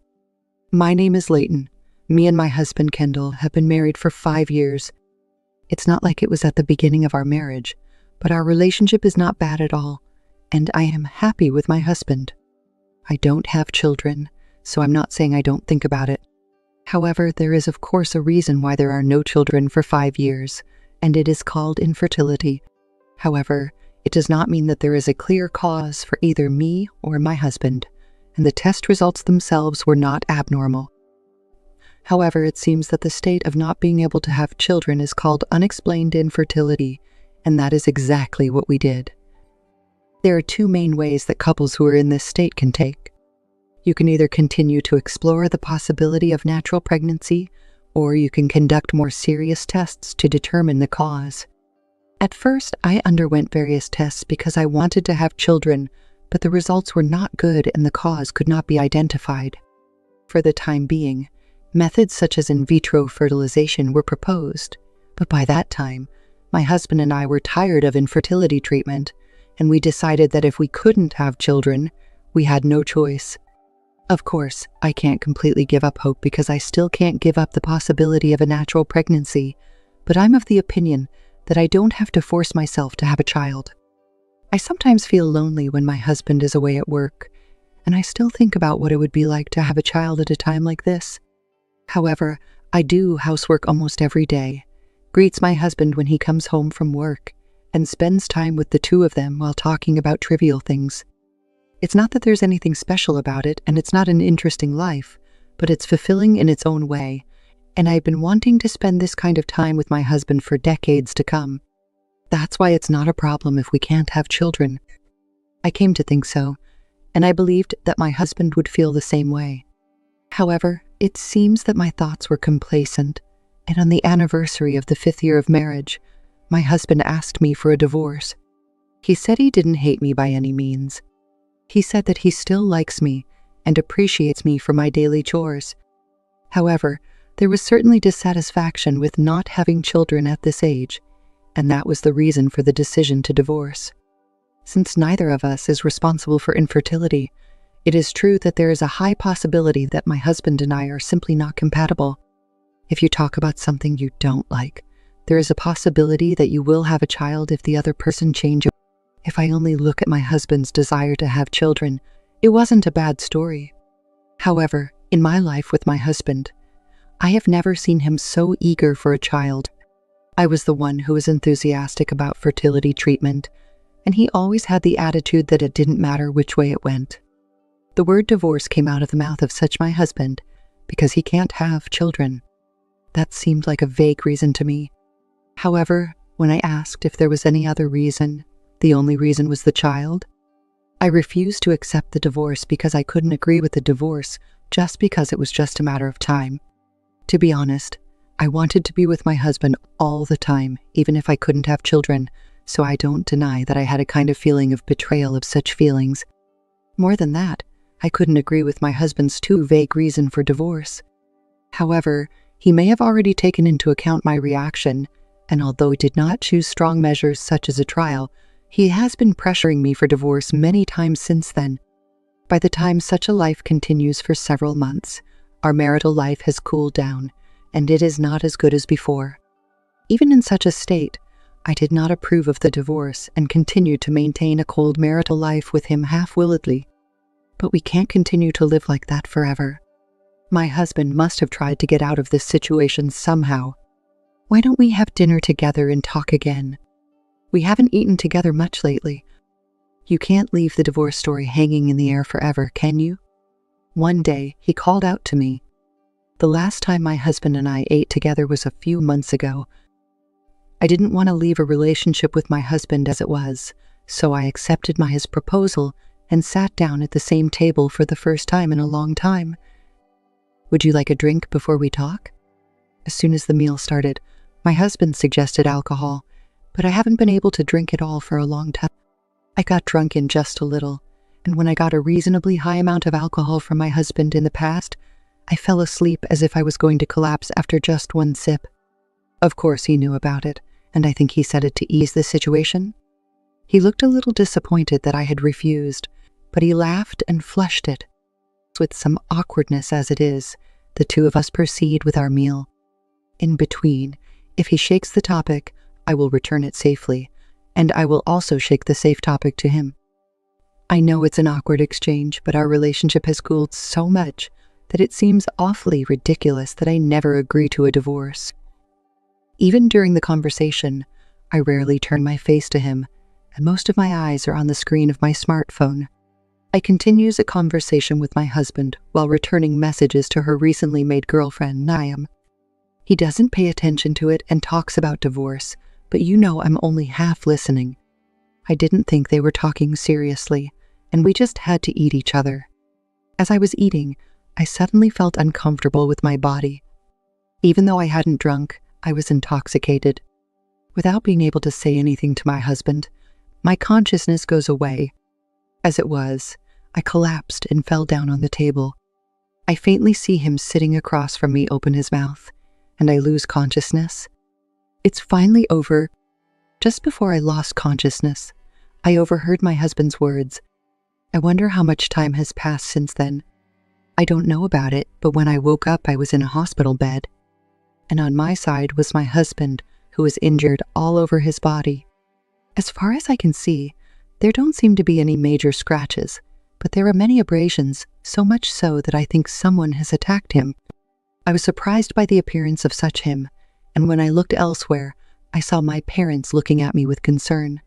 My name is Leighton. Me and my husband Kendall have been married for 5 years. It's not like it was at the beginning of our marriage, but our relationship is not bad at all, and I am happy with my husband. I don't have children, so I'm not saying I don't think about it. However, there is of course a reason why there are no children for 5 years, and it is called infertility. However, it does not mean that there is a clear cause for either me or my husband, and the test results themselves were not abnormal. However, it seems that the state of not being able to have children is called unexplained infertility, and that is exactly what we did. There are two main ways that couples who are in this state can take. You can either continue to explore the possibility of natural pregnancy, or you can conduct more serious tests to determine the cause. At first, I underwent various tests because I wanted to have children, but the results were not good and the cause could not be identified. For the time being, methods such as in vitro fertilization were proposed, but by that time, my husband and I were tired of infertility treatment, and we decided that if we couldn't have children, we had no choice. Of course, I can't completely give up hope because I still can't give up the possibility of a natural pregnancy, but I'm of the opinion that I don't have to force myself to have a child. I sometimes feel lonely when my husband is away at work, and I still think about what it would be like to have a child at a time like this. However, I do housework almost every day, greets my husband when he comes home from work, and spends time with the two of them while talking about trivial things. It's not that there's anything special about it, and it's not an interesting life, but it's fulfilling in its own way, and I've been wanting to spend this kind of time with my husband for decades to come. That's why it's not a problem if we can't have children. I came to think so, and I believed that my husband would feel the same way. However, it seems that my thoughts were complacent, and on the anniversary of the 5th year of marriage, my husband asked me for a divorce. He said he didn't hate me by any means. He said that he still likes me and appreciates me for my daily chores. However, there was certainly dissatisfaction with not having children at this age, and that was the reason for the decision to divorce. Since neither of us is responsible for infertility, it is true that there is a high possibility that my husband and I are simply not compatible. If you talk about something you don't like, there is a possibility that you will have a child if the other person changes. If I only look at my husband's desire to have children, it wasn't a bad story. However, in my life with my husband, I have never seen him so eager for a child. I was the one who was enthusiastic about fertility treatment, and he always had the attitude that it didn't matter which way it went. The word divorce came out of the mouth of such my husband because he can't have children. That seemed like a vague reason to me. However, when I asked if there was any other reason, the only reason was the child. I refused to accept the divorce because I couldn't agree with the divorce just because it was just a matter of time. To be honest, I wanted to be with my husband all the time, even if I couldn't have children, so I don't deny that I had a kind of feeling of betrayal of such feelings. More than that, I couldn't agree with my husband's too vague reason for divorce. However, he may have already taken into account my reaction, and although he did not choose strong measures such as a trial, he has been pressuring me for divorce many times since then. By the time such a life continues for several months, our marital life has cooled down, and it is not as good as before. Even in such a state, I did not approve of the divorce and continued to maintain a cold marital life with him half-willedly. But we can't continue to live like that forever. My husband must have tried to get out of this situation somehow. Why don't we have dinner together and talk again? We haven't eaten together much lately. You can't leave the divorce story hanging in the air forever, can you? One day, he called out to me. The last time my husband and I ate together was a few months ago. I didn't want to leave a relationship with my husband as it was, so I accepted his proposal and sat down at the same table for the first time in a long time. Would you like a drink before we talk? As soon as the meal started, my husband suggested alcohol, but I haven't been able to drink it all for a long time. I got drunk in just a little, and when I got a reasonably high amount of alcohol from my husband in the past, I fell asleep as if I was going to collapse after just one sip. Of course he knew about it, and I think he said it to ease the situation. He looked a little disappointed that I had refused, but he laughed and flushed it. With some awkwardness as it is, the two of us proceed with our meal. In between, if he shakes the topic, I will return it safely, and I will also shake the safe topic to him. I know it's an awkward exchange, but our relationship has cooled so much that it seems awfully ridiculous that I never agree to a divorce. Even during the conversation, I rarely turn my face to him, and most of my eyes are on the screen of my smartphone. I continues a conversation with my husband while returning messages to her recently made girlfriend, Niam. He doesn't pay attention to it and talks about divorce, but you know I'm only half listening. I didn't think they were talking seriously, and we just had to eat each other. As I was eating, I suddenly felt uncomfortable with my body. Even though I hadn't drunk, I was intoxicated. Without being able to say anything to my husband, my consciousness goes away. As it was, I collapsed and fell down on the table. I faintly see him sitting across from me open his mouth, and I lose consciousness. It's finally over. Just before I lost consciousness, I overheard my husband's words. I wonder how much time has passed since then. I don't know about it, but when I woke up, I was in a hospital bed. And on my side was my husband, who was injured all over his body. As far as I can see, there don't seem to be any major scratches, but there are many abrasions, so much so that I think someone has attacked him. I was surprised by the appearance of such him, and when I looked elsewhere, I saw my parents looking at me with concern.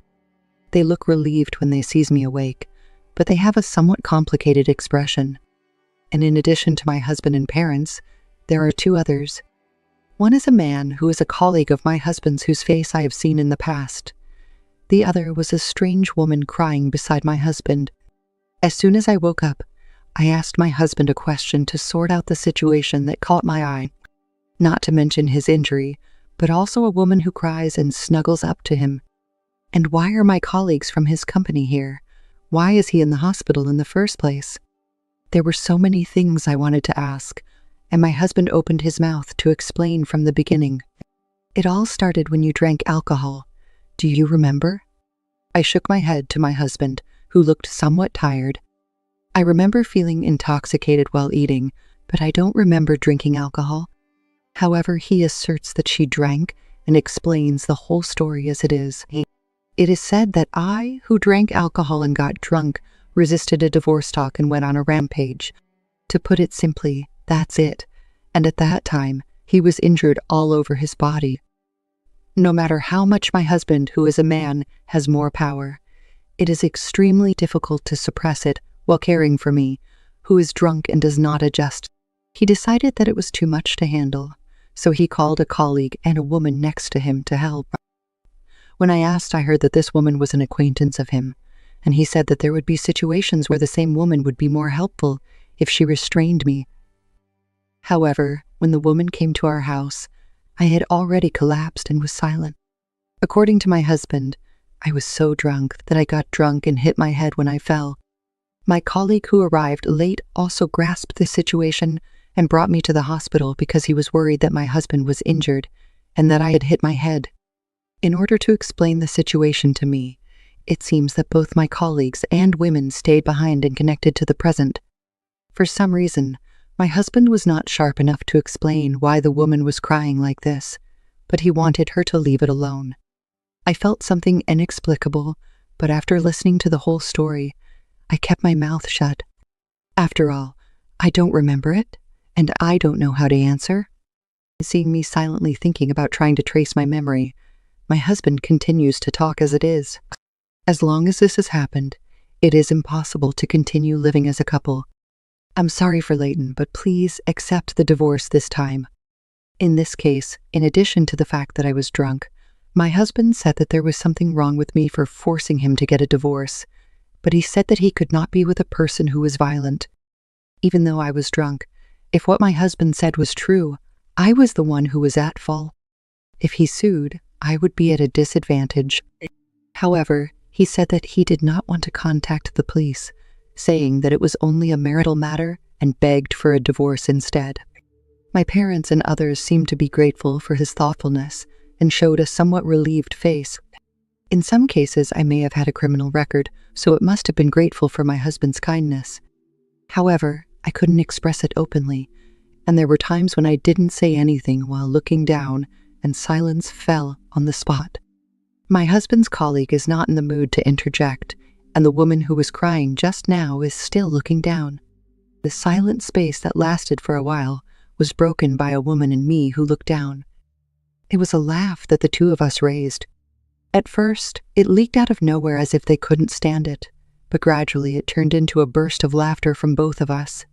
They look relieved when they sees me awake, but they have a somewhat complicated expression. And in addition to my husband and parents, there are two others. One is a man who is a colleague of my husband's whose face I have seen in the past. The other was a strange woman crying beside my husband. As soon as I woke up, I asked my husband a question to sort out the situation that caught my eye. Not to mention his injury, but also a woman who cries and snuggles up to him. And why are my colleagues from his company here? Why is he in the hospital in the first place? There were so many things I wanted to ask, and my husband opened his mouth to explain from the beginning. It all started when you drank alcohol. Do you remember? I shook my head to my husband, who looked somewhat tired. I remember feeling intoxicated while eating, but I don't remember drinking alcohol. However, he asserts that she drank and explains the whole story as it is. It is said that I, who drank alcohol and got drunk, resisted a divorce talk and went on a rampage. To put it simply, that's it. And at that time, he was injured all over his body. No matter how much my husband, who is a man, has more power, it is extremely difficult to suppress it while caring for me, who is drunk and does not adjust. He decided that it was too much to handle, so he called a colleague and a woman next to him to help. When I asked, I heard that this woman was an acquaintance of him, and he said that there would be situations where the same woman would be more helpful if she restrained me. However, when the woman came to our house, I had already collapsed and was silent. According to my husband, I was so drunk that I got drunk and hit my head when I fell. My colleague who arrived late also grasped the situation and brought me to the hospital because he was worried that my husband was injured and that I had hit my head. In order to explain the situation to me, it seems that both my colleagues and women stayed behind and connected to the present. For some reason, my husband was not sharp enough to explain why the woman was crying like this, but he wanted her to leave it alone. I felt something inexplicable, but after listening to the whole story, I kept my mouth shut. After all, I don't remember it, and I don't know how to answer. Seeing me silently thinking about trying to trace my memory, my husband continues to talk as it is. As long as this has happened, it is impossible to continue living as a couple. I'm sorry for Leighton, but please accept the divorce this time. In this case, in addition to the fact that I was drunk, my husband said that there was something wrong with me for forcing him to get a divorce, but he said that he could not be with a person who was violent. Even though I was drunk, if what my husband said was true, I was the one who was at fault. If he sued, I would be at a disadvantage. However, he said that he did not want to contact the police, saying that it was only a marital matter and begged for a divorce instead. My parents and others seemed to be grateful for his thoughtfulness and showed a somewhat relieved face. In some cases, I may have had a criminal record, so it must have been grateful for my husband's kindness. However, I couldn't express it openly, and there were times when I didn't say anything while looking down, and silence fell on the spot. My husband's colleague is not in the mood to interject, and the woman who was crying just now is still looking down. The silent space that lasted for a while was broken by a woman and me who looked down. It was a laugh that the two of us raised. At first, it leaked out of nowhere as if they couldn't stand it, but gradually it turned into a burst of laughter from both of us.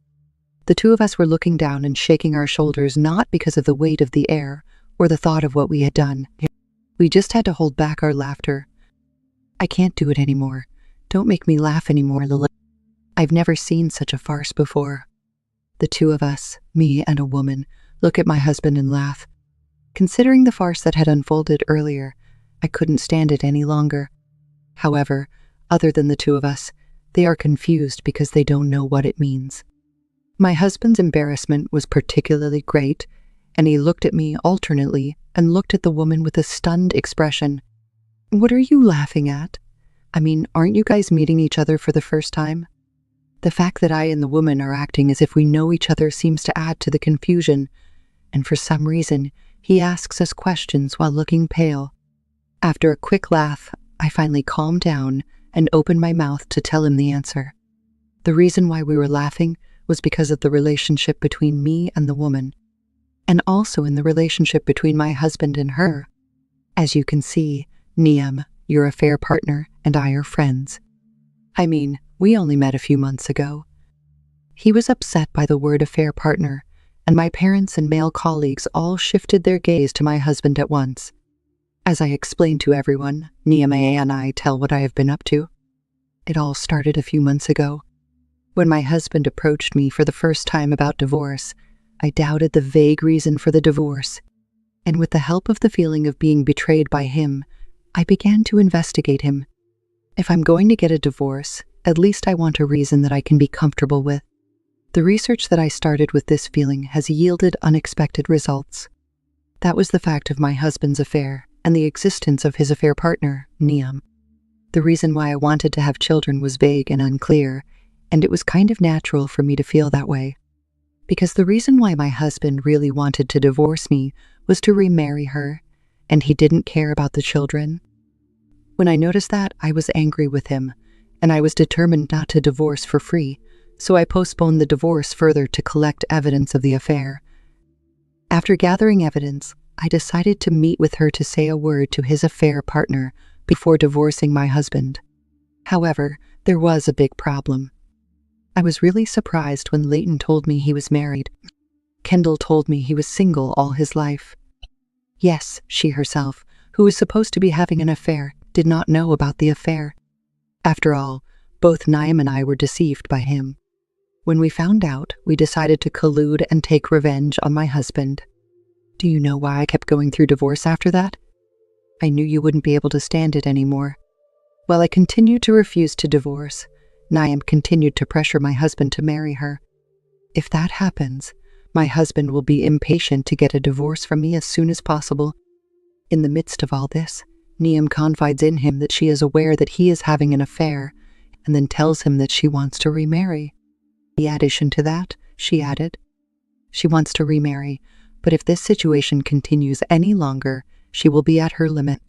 The two of us were looking down and shaking our shoulders not because of the weight of the air or the thought of what we had done. We just had to hold back our laughter. I can't do it anymore. Don't make me laugh anymore, Lily. I've never seen such a farce before. The two of us, me and a woman, look at my husband and laugh. Considering the farce that had unfolded earlier, I couldn't stand it any longer. However, other than the two of us, they are confused because they don't know what it means. My husband's embarrassment was particularly great, and he looked at me alternately and looked at the woman with a stunned expression. What are you laughing at? I mean, aren't you guys meeting each other for the first time? The fact that I and the woman are acting as if we know each other seems to add to the confusion, and for some reason, he asks us questions while looking pale. After a quick laugh, I finally calmed down and opened my mouth to tell him the answer. The reason why we were laughing was because of the relationship between me and the woman, and also in the relationship between my husband and her. As you can see, Niam, your affair partner, and I are friends. I mean, we only met a few months ago. He was upset by the word affair partner, and my parents and male colleagues all shifted their gaze to my husband at once. As I explained to everyone, Niamh and I tell what I have been up to. It all started a few months ago. When my husband approached me for the first time about divorce, I doubted the vague reason for the divorce, and with the help of the feeling of being betrayed by him, I began to investigate him. If I'm going to get a divorce, at least I want a reason that I can be comfortable with. The research that I started with this feeling has yielded unexpected results. That was the fact of my husband's affair and the existence of his affair partner, Niamh. The reason why I wanted to have children was vague and unclear, and it was kind of natural for me to feel that way. Because the reason why my husband really wanted to divorce me was to remarry her, and he didn't care about the children. When I noticed that, I was angry with him, and I was determined not to divorce for free, so I postponed the divorce further to collect evidence of the affair. After gathering evidence, I decided to meet with her to say a word to his affair partner before divorcing my husband. However, there was a big problem. I was really surprised when Leighton told me he was married. Kendall told me he was single all his life. Yes, she herself, who was supposed to be having an affair, did not know about the affair. After all, both Niamh and I were deceived by him. When we found out, we decided to collude and take revenge on my husband. Do you know why I kept going through divorce after that? I knew you wouldn't be able to stand it anymore. While I continued to refuse to divorce, Niamh continued to pressure my husband to marry her. If that happens, my husband will be impatient to get a divorce from me as soon as possible. In the midst of all this, Niamh confides in him that she is aware that he is having an affair, and then tells him that she wants to remarry. In addition to that, she added, she wants to remarry, but if this situation continues any longer, she will be at her limit.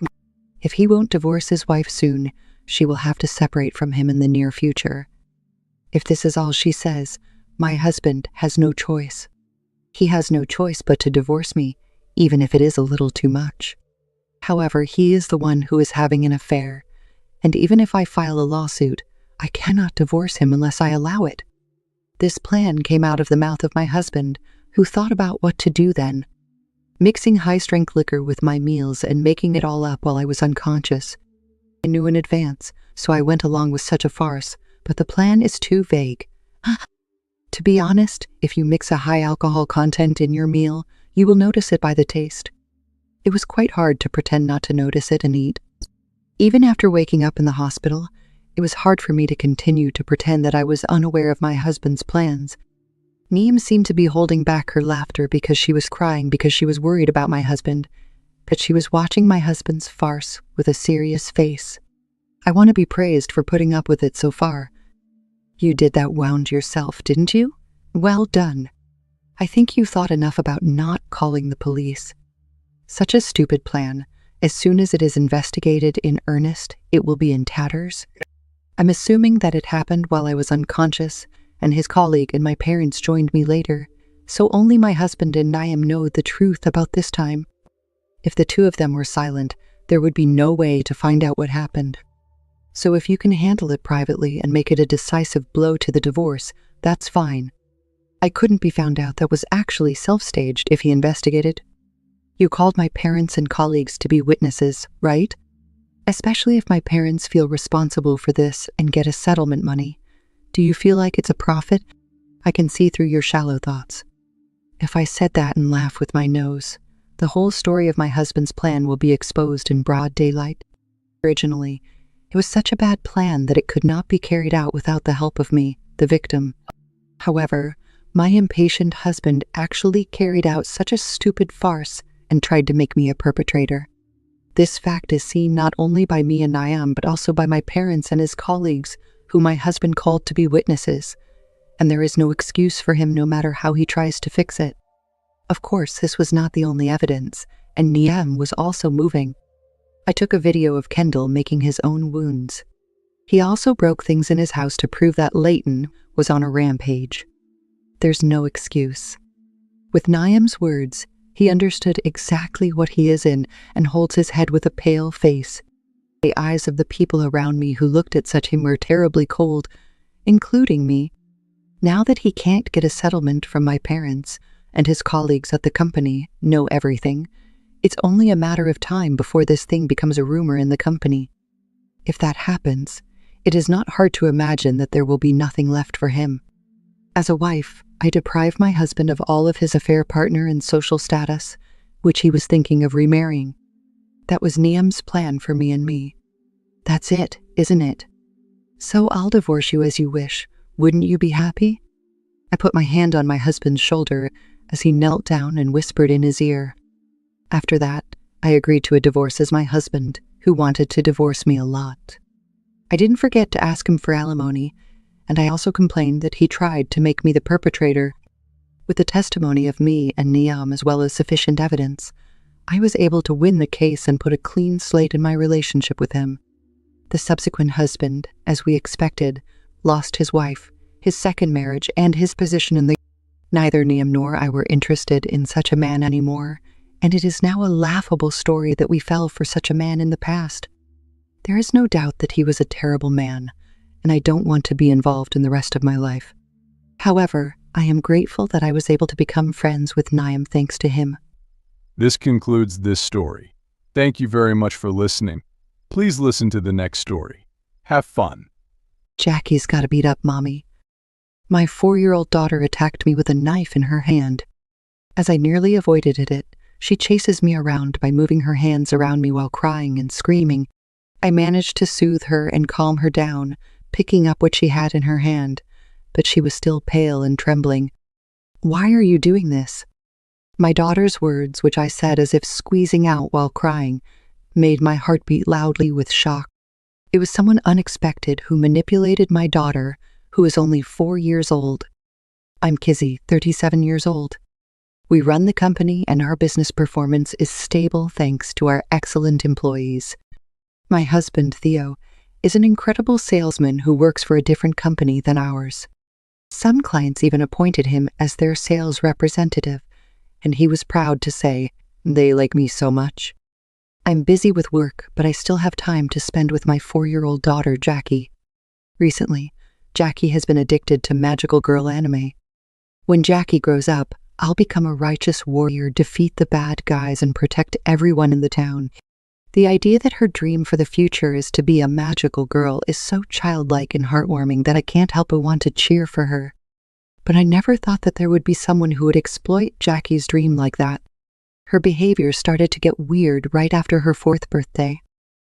If he won't divorce his wife soon, she will have to separate from him in the near future. If this is all she says, my husband has no choice. He has no choice but to divorce me, even if it is a little too much. However, he is the one who is having an affair, and even if I file a lawsuit, I cannot divorce him unless I allow it. This plan came out of the mouth of my husband, who thought about what to do then. Mixing high-strength liquor with my meals and making it all up while I was unconscious. I knew in advance, so I went along with such a farce, but the plan is too vague. To be honest, if you mix a high alcohol content in your meal, you will notice it by the taste. It was quite hard to pretend not to notice it and eat. Even after waking up in the hospital, it was hard for me to continue to pretend that I was unaware of my husband's plans. Niamh seemed to be holding back her laughter because she was crying because she was worried about my husband, but she was watching my husband's farce with a serious face. I want to be praised for putting up with it so far. You did that wound yourself, didn't you? Well done. I think you thought enough about not calling the police. Such a stupid plan. As soon as it is investigated in earnest, it will be in tatters. I'm assuming that it happened while I was unconscious, and his colleague and my parents joined me later, so only my husband and Niamh know the truth about this time. If the two of them were silent, there would be no way to find out what happened. So if you can handle it privately and make it a decisive blow to the divorce, that's fine. I couldn't be found out that was actually self-staged if he investigated. You called my parents and colleagues to be witnesses, right? Especially if my parents feel responsible for this and get a settlement money. Do you feel like it's a profit? I can see through your shallow thoughts. If I said that and laugh with my nose, the whole story of my husband's plan will be exposed in broad daylight. Originally, it was such a bad plan that it could not be carried out without the help of me, the victim. However, my impatient husband actually carried out such a stupid farce and tried to make me a perpetrator. This fact is seen not only by me and Niam, but also by my parents and his colleagues, who my husband called to be witnesses, and there is no excuse for him no matter how he tries to fix it. Of course, this was not the only evidence, and Niam was also moving. I took a video of Kendall making his own wounds. He also broke things in his house to prove that Leighton was on a rampage. There's no excuse. With Niam's words, he understood exactly what he is in and holds his head with a pale face. The eyes of the people around me who looked at such him were terribly cold, including me. Now that he can't get a settlement from my parents, and his colleagues at the company know everything, it's only a matter of time before this thing becomes a rumor in the company. If that happens, it is not hard to imagine that there will be nothing left for him. As a wife, I deprived my husband of all of his affair partner and social status, which he was thinking of remarrying. That was Niam's plan for me and me. That's it, isn't it? So I'll divorce you as you wish. Wouldn't you be happy? I put my hand on my husband's shoulder as he knelt down and whispered in his ear. After that, I agreed to a divorce as my husband, who wanted to divorce me a lot. I didn't forget to ask him for alimony, and I also complained that he tried to make me the perpetrator. With the testimony of me and Niam as well as sufficient evidence, I was able to win the case and put a clean slate in my relationship with him. The subsequent husband, as we expected, lost his wife, his second marriage, and his position in the... Neither Niam nor I were interested in such a man anymore, and it is now a laughable story that we fell for such a man in the past. There is no doubt that he was a terrible man, and I don't want to be involved in the rest of my life. However, I am grateful that I was able to become friends with Niam thanks to him. This concludes this story. Thank you very much for listening. Please listen to the next story. Have fun. Jackie's gotta beat up Mommy. My 4-year-old daughter attacked me with a knife in her hand. As I nearly avoided it, she chases me around by moving her hands around me while crying and screaming. I managed to soothe her and calm her down, picking up what she had in her hand, but she was still pale and trembling. "Why are you doing this?" My daughter's words, which I said as if squeezing out while crying, made my heart beat loudly with shock. It was someone unexpected who manipulated my daughter, who is only 4 years old. I'm Kizzy, 37 years old. We run the company and our business performance is stable thanks to our excellent employees. My husband, Theo, is an incredible salesman who works for a different company than ours. Some clients even appointed him as their sales representative, and he was proud to say, "They like me so much." I'm busy with work, but I still have time to spend with my 4-year-old daughter, Jackie. Recently, Jackie has been addicted to magical girl anime. When Jackie grows up, I'll become a righteous warrior, defeat the bad guys, and protect everyone in the town. The idea that her dream for the future is to be a magical girl is so childlike and heartwarming that I can't help but want to cheer for her. But I never thought that there would be someone who would exploit Jackie's dream like that. Her behavior started to get weird right after her 4th birthday.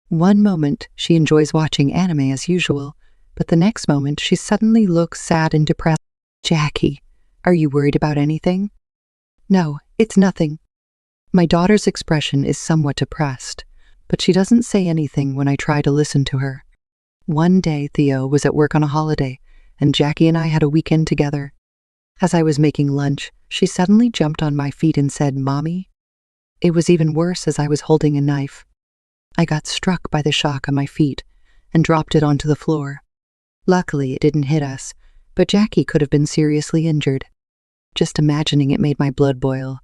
One moment, she enjoys watching anime as usual, but the next moment she suddenly looks sad and depressed. "Jackie, are you worried about anything?" "No, it's nothing." My daughter's expression is somewhat depressed, but she doesn't say anything when I try to listen to her. One day, Theo was at work on a holiday, and Jackie and I had a weekend together. As I was making lunch, she suddenly jumped on my feet and said, "Mommy?" It was even worse as I was holding a knife. I got struck by the shock on my feet and dropped it onto the floor. Luckily, it didn't hit us, but Jackie could have been seriously injured. Just imagining it made my blood boil.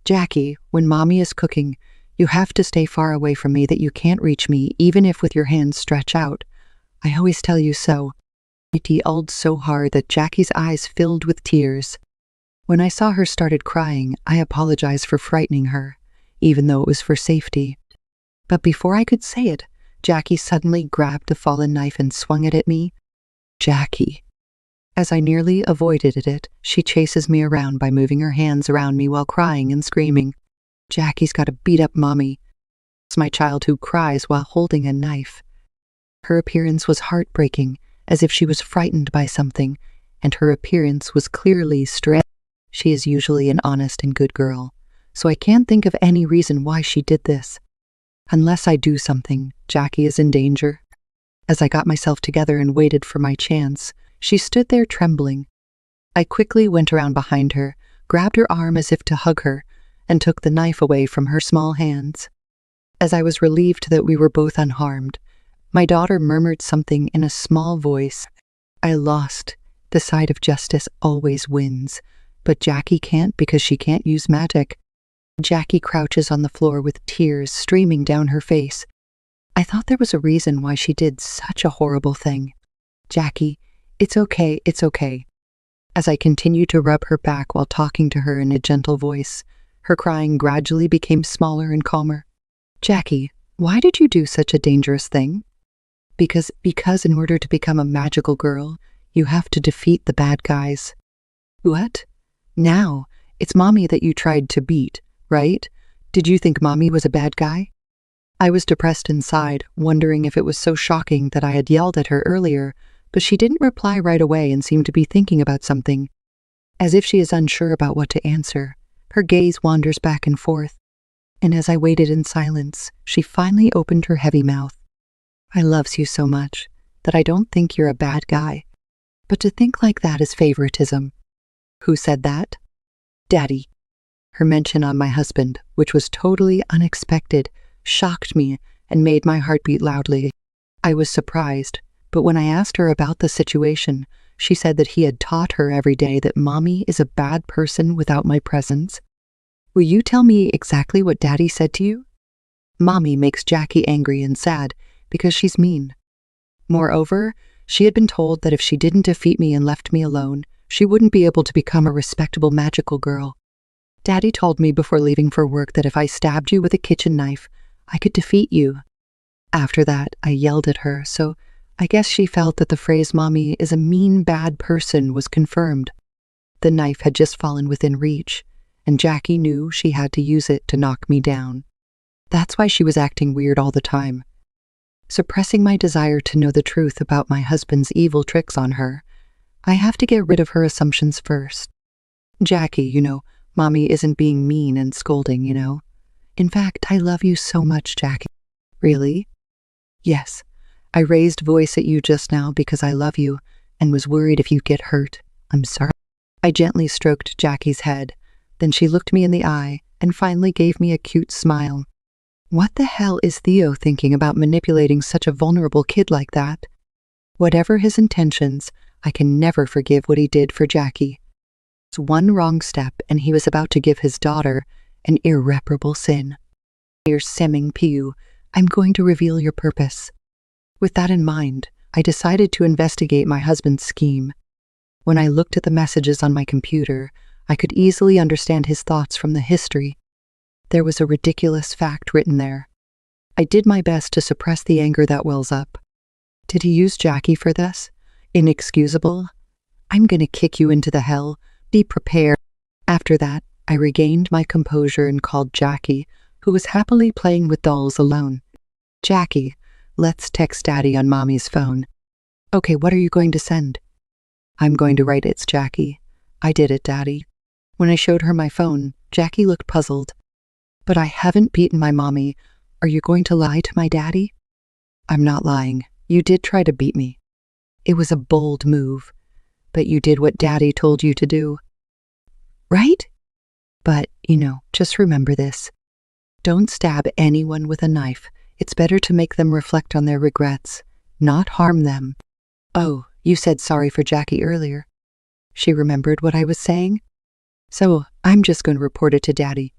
"Jackie, when Mommy is cooking, you have to stay far away from me, that you can't reach me even if with your hands stretch out. I always tell you so." It yelled so hard that Jackie's eyes filled with tears. When I saw her started crying, I apologized for frightening her, even though it was for safety. But before I could say it, Jackie suddenly grabbed the fallen knife and swung it at me. Jackie. As I nearly avoided it, she chases me around by moving her hands around me while crying and screaming. Jackie's got to beat up Mommy. It's my child who cries while holding a knife. Her appearance was heartbreaking, as if she was frightened by something, and her appearance was clearly stressed. She is usually an honest and good girl, so I can't think of any reason why she did this. Unless I do something, Jackie is in danger. As I got myself together and waited for my chance, she stood there trembling. I quickly went around behind her, grabbed her arm as if to hug her, and took the knife away from her small hands. As I was relieved that we were both unharmed, my daughter murmured something in a small voice. I lost. The side of justice always wins, but Jackie can't because she can't use magic. Jackie crouches on the floor with tears streaming down her face. I thought there was a reason why she did such a horrible thing. Jackie, it's okay, it's okay. As I continued to rub her back while talking to her in a gentle voice, her crying gradually became smaller and calmer. Jackie, why did you do such a dangerous thing? Because in order to become a magical girl, you have to defeat the bad guys. What? Now, it's Mommy that you tried to beat, right? Did you think Mommy was a bad guy? I was depressed inside, wondering if it was so shocking that I had yelled at her earlier, but she didn't reply right away and seemed to be thinking about something. As if she is unsure about what to answer, her gaze wanders back and forth. And as I waited in silence, she finally opened her heavy mouth. I loves you so much that I don't think you're a bad guy. But to think like that is favoritism. Who said that? Daddy. Her mention on my husband, which was totally unexpected, shocked me and made my heart beat loudly. I was surprised, but when I asked her about the situation, she said that he had taught her every day that Mommy is a bad person without my presence. Will you tell me exactly what Daddy said to you? Mommy makes Jackie angry and sad because she's mean. Moreover, she had been told that if she didn't defeat me and left me alone, she wouldn't be able to become a respectable magical girl. Daddy told me before leaving for work that if I stabbed you with a kitchen knife, I could defeat you. After that, I yelled at her, so I guess she felt that the phrase Mommy is a mean, bad person was confirmed. The knife had just fallen within reach, and Jackie knew she had to use it to knock me down. That's why she was acting weird all the time. Suppressing my desire to know the truth about my husband's evil tricks on her, I have to get rid of her assumptions first. Jackie, Mommy isn't being mean and scolding, In fact, I love you so much, Jackie. Really? Yes. I raised voice at you just now because I love you and was worried if you get hurt. I'm sorry. I gently stroked Jackie's head. Then she looked me in the eye and finally gave me a cute smile. What the hell is Theo thinking about manipulating such a vulnerable kid like that? Whatever his intentions, I can never forgive what he did for Jackie. It's one wrong step and he was about to give his daughter an irreparable sin. Dear Semming Piu, I'm going to reveal your purpose. With that in mind, I decided to investigate my husband's scheme. When I looked at the messages on my computer, I could easily understand his thoughts from the history. There was a ridiculous fact written there. I did my best to suppress the anger that wells up. Did he use Jackie for this? Inexcusable? I'm gonna kick you into the hell. Be prepared. After that, I regained my composure and called Jackie, who was happily playing with dolls alone. Jackie, let's text Daddy on Mommy's phone. Okay, what are you going to send? I'm going to write it's Jackie. I did it, Daddy. When I showed her my phone, Jackie looked puzzled. But I haven't beaten my Mommy. Are you going to lie to my daddy? I'm not lying. You did try to beat me. It was a bold move, but you did what Daddy told you to do. Right? But, just remember this. Don't stab anyone with a knife. It's better to make them reflect on their regrets, not harm them. Oh, you said sorry for Jackie earlier. She remembered what I was saying? So, I'm just going to report it to Daddy.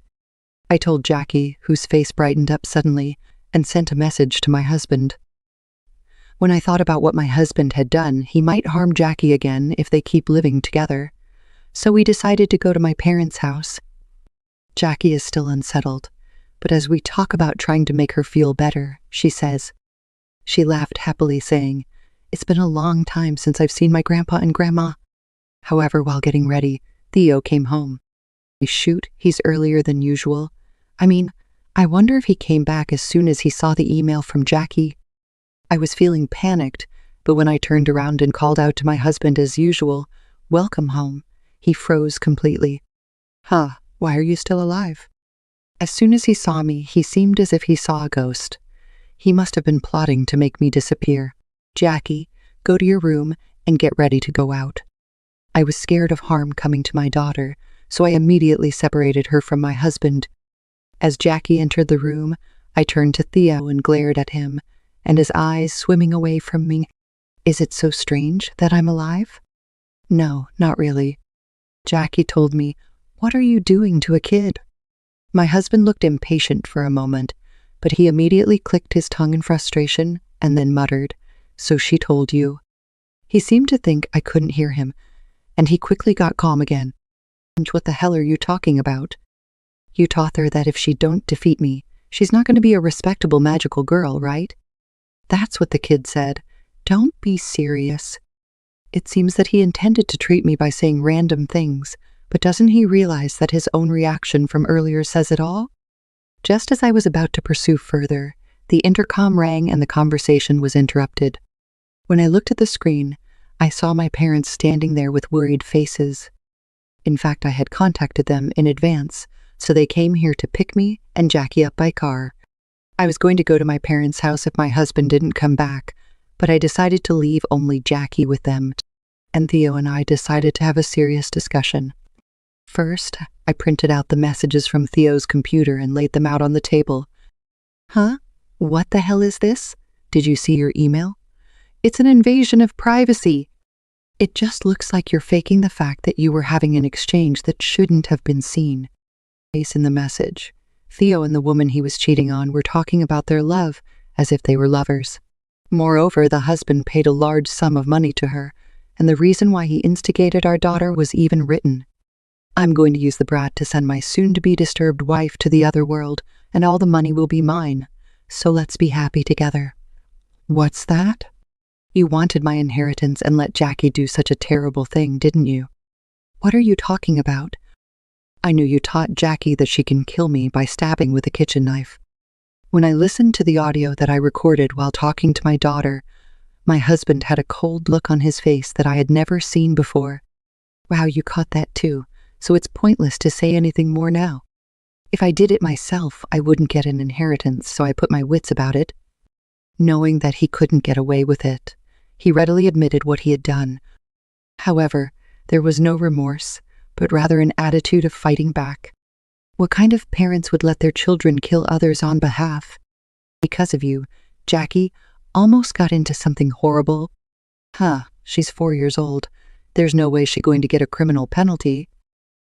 I told Jackie, whose face brightened up suddenly, and sent a message to my husband. When I thought about what my husband had done, he might harm Jackie again if they keep living together. So we decided to go to my parents' house. Jackie is still unsettled, But as we talk about trying to make her feel better, she says, she laughed happily, saying, "It's been a long time since I've seen my grandpa and grandma." However, while getting ready, Theo came home. Shoot, he's earlier than usual. I wonder if he came back as soon as he saw the email from Jackie. I was feeling panicked, but when I turned around and called out to my husband as usual, "Welcome home," he froze completely. "Huh, why are you still alive?" As soon as he saw me, he seemed as if he saw a ghost. He must have been plotting to make me disappear. "Jackie, go to your room and get ready to go out." I was scared of harm coming to my daughter, so I immediately separated her from my husband. As Jackie entered the room, I turned to Theo and glared at him, and his eyes swimming away from me. "Is it so strange that I'm alive?" "No, not really." Jackie told me, "What are you doing to a kid?" My husband looked impatient for a moment, but he immediately clicked his tongue in frustration and then muttered, "So she told you." He seemed to think I couldn't hear him, and he quickly got calm again. "What the hell are you talking about?" "You taught her that if she don't defeat me, she's not going to be a respectable magical girl, right?" "That's what the kid said." "Don't be serious." It seems that he intended to treat me by saying random things, but doesn't he realize that his own reaction from earlier says it all? Just as I was about to pursue further, the intercom rang and the conversation was interrupted. When I looked at the screen, I saw my parents standing there with worried faces. In fact, I had contacted them in advance, so they came here to pick me and Jackie up by car. I was going to go to my parents' house if my husband didn't come back, but I decided to leave only Jackie with them, and Theo and I decided to have a serious discussion. First, I printed out the messages from Theo's computer and laid them out on the table. "Huh? What the hell is this? Did you see your email? It's an invasion of privacy. It just looks like you're faking the fact that you were having an exchange that shouldn't have been seen." In the message, Theo and the woman he was cheating on were talking about their love as if they were lovers. Moreover, the husband paid a large sum of money to her, and the reason why he instigated our daughter was even written. "I'm going to use the brat to send my soon-to-be disturbed wife to the other world, and all the money will be mine. So let's be happy together." "What's that?" "You wanted my inheritance and let Jackie do such a terrible thing, didn't you?" "What are you talking about?" "I knew you taught Jackie that she can kill me by stabbing with a kitchen knife." When I listened to the audio that I recorded while talking to my daughter, my husband had a cold look on his face that I had never seen before. "Wow, you caught that too, so it's pointless to say anything more now. If I did it myself, I wouldn't get an inheritance, so I put my wits about it." Knowing that he couldn't get away with it, he readily admitted what he had done. However, there was no remorse, but rather an attitude of fighting back. What kind of parents would let their children kill others on behalf? "Because of you, Jackie almost got into something horrible." "Huh, she's 4 years old. There's no way she's going to get a criminal penalty.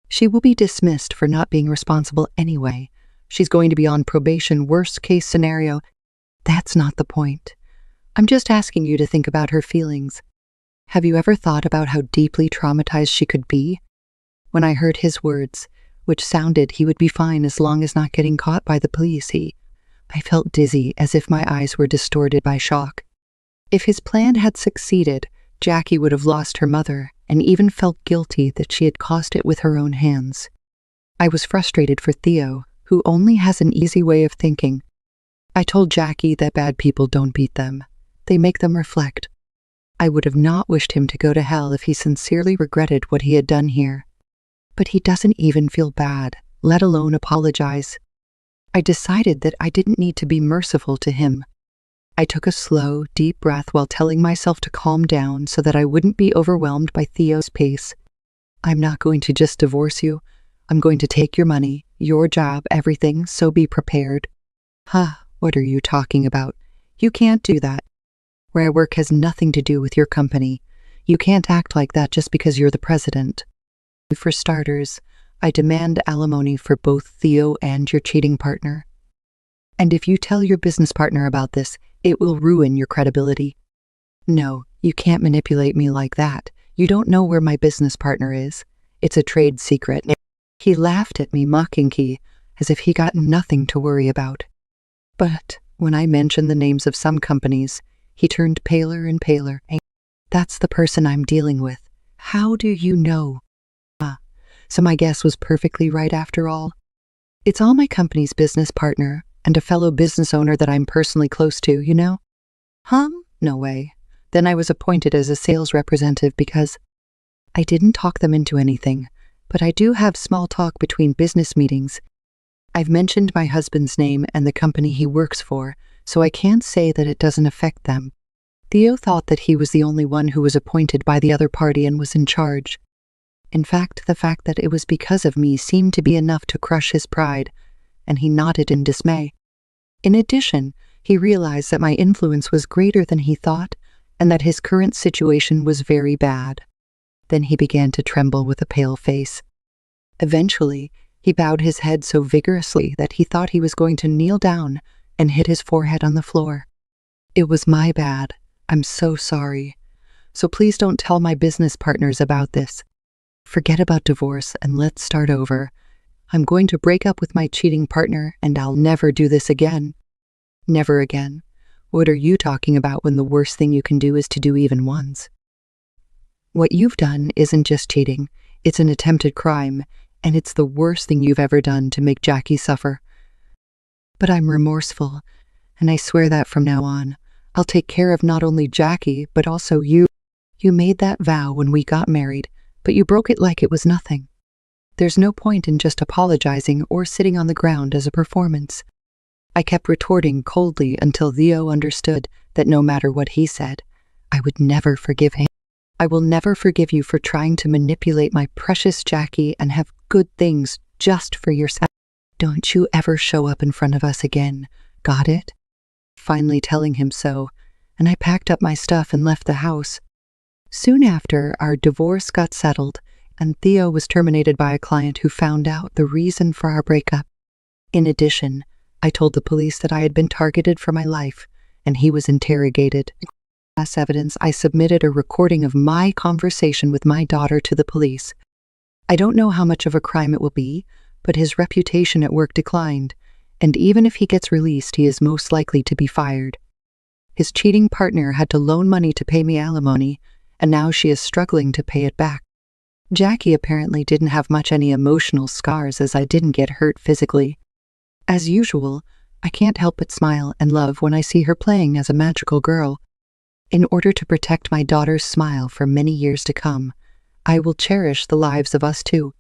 She will be dismissed for not being responsible anyway. She's going to be on probation, worst case scenario." "That's not the point. I'm just asking you to think about her feelings. Have you ever thought about how deeply traumatized she could be?" When I heard his words, which sounded he would be fine as long as not getting caught by the police, I felt dizzy as if my eyes were distorted by shock. If his plan had succeeded, Jackie would have lost her mother and even felt guilty that she had caused it with her own hands. I was frustrated for Theo, who only has an easy way of thinking. I told Jackie that bad people don't beat them. They make them reflect. I would have not wished him to go to hell if he sincerely regretted what he had done here. But he doesn't even feel bad, let alone apologize. I decided that I didn't need to be merciful to him. I took a slow, deep breath while telling myself to calm down so that I wouldn't be overwhelmed by Theo's pace. "I'm not going to just divorce you. I'm going to take your money, your job, everything, so be prepared." "Huh, what are you talking about? You can't do that. Where I work has nothing to do with your company. You can't act like that just because you're the president. For starters, I demand alimony for both Theo and your cheating partner. And if you tell your business partner about this, it will ruin your credibility." "No, you can't manipulate me like that. You don't know where my business partner is. It's a trade secret." He laughed at me mockingly. as if he got nothing to worry about. But when I mentioned the names of some companies, he turned paler and paler. That's the person I'm dealing with. How do you know? So my guess was perfectly right after all. It's all my company's business partner and a fellow business owner that I'm personally close to, you know? No way. Then I was appointed as a sales representative because I didn't talk them into anything, but I do have small talk between business meetings. I've mentioned my husband's name and the company he works for, so I can't say that it doesn't affect them. Theo thought that he was the only one who was appointed by the other party and was in charge. In fact, the fact that it was because of me seemed to be enough to crush his pride, and he nodded in dismay. In addition, he realized that my influence was greater than he thought, and that his current situation was very bad. Then he began to tremble with a pale face. Eventually, he bowed his head so vigorously that he thought he was going to kneel down and hit his forehead on the floor. It was my bad. I'm so sorry. So please don't tell my business partners about this. Forget about divorce and let's start over. I'm going to break up with my cheating partner and I'll never do this again. Never again. What are you talking about when the worst thing you can do is to do even once? What you've done isn't just cheating, it's an attempted crime, and it's the worst thing you've ever done to make Jackie suffer. But I'm remorseful, and I swear that from now on, I'll take care of not only Jackie, but also you. You made that vow when we got married, but you broke it like it was nothing. There's no point in just apologizing or sitting on the ground as a performance. I kept retorting coldly until Theo understood that no matter what he said, I would never forgive him. I will never forgive you for trying to manipulate my precious Jackie and have good things just for yourself. Don't you ever show up in front of us again, got it? Finally telling him so, and I packed up my stuff and left the house. Soon after, our divorce got settled, and Theo was terminated by a client who found out the reason for our breakup. In addition, I told the police that I had been targeted for my life, and he was interrogated. As evidence, I submitted a recording of my conversation with my daughter to the police. I don't know how much of a crime it will be, but his reputation at work declined, and even if he gets released, he is most likely to be fired. His cheating partner had to loan money to pay me alimony, and now she is struggling to pay it back. Jackie apparently didn't have much any emotional scars as I didn't get hurt physically. As usual, I can't help but smile and love when I see her playing as a magical girl. In order to protect my daughter's smile for many years to come, I will cherish the lives of us two.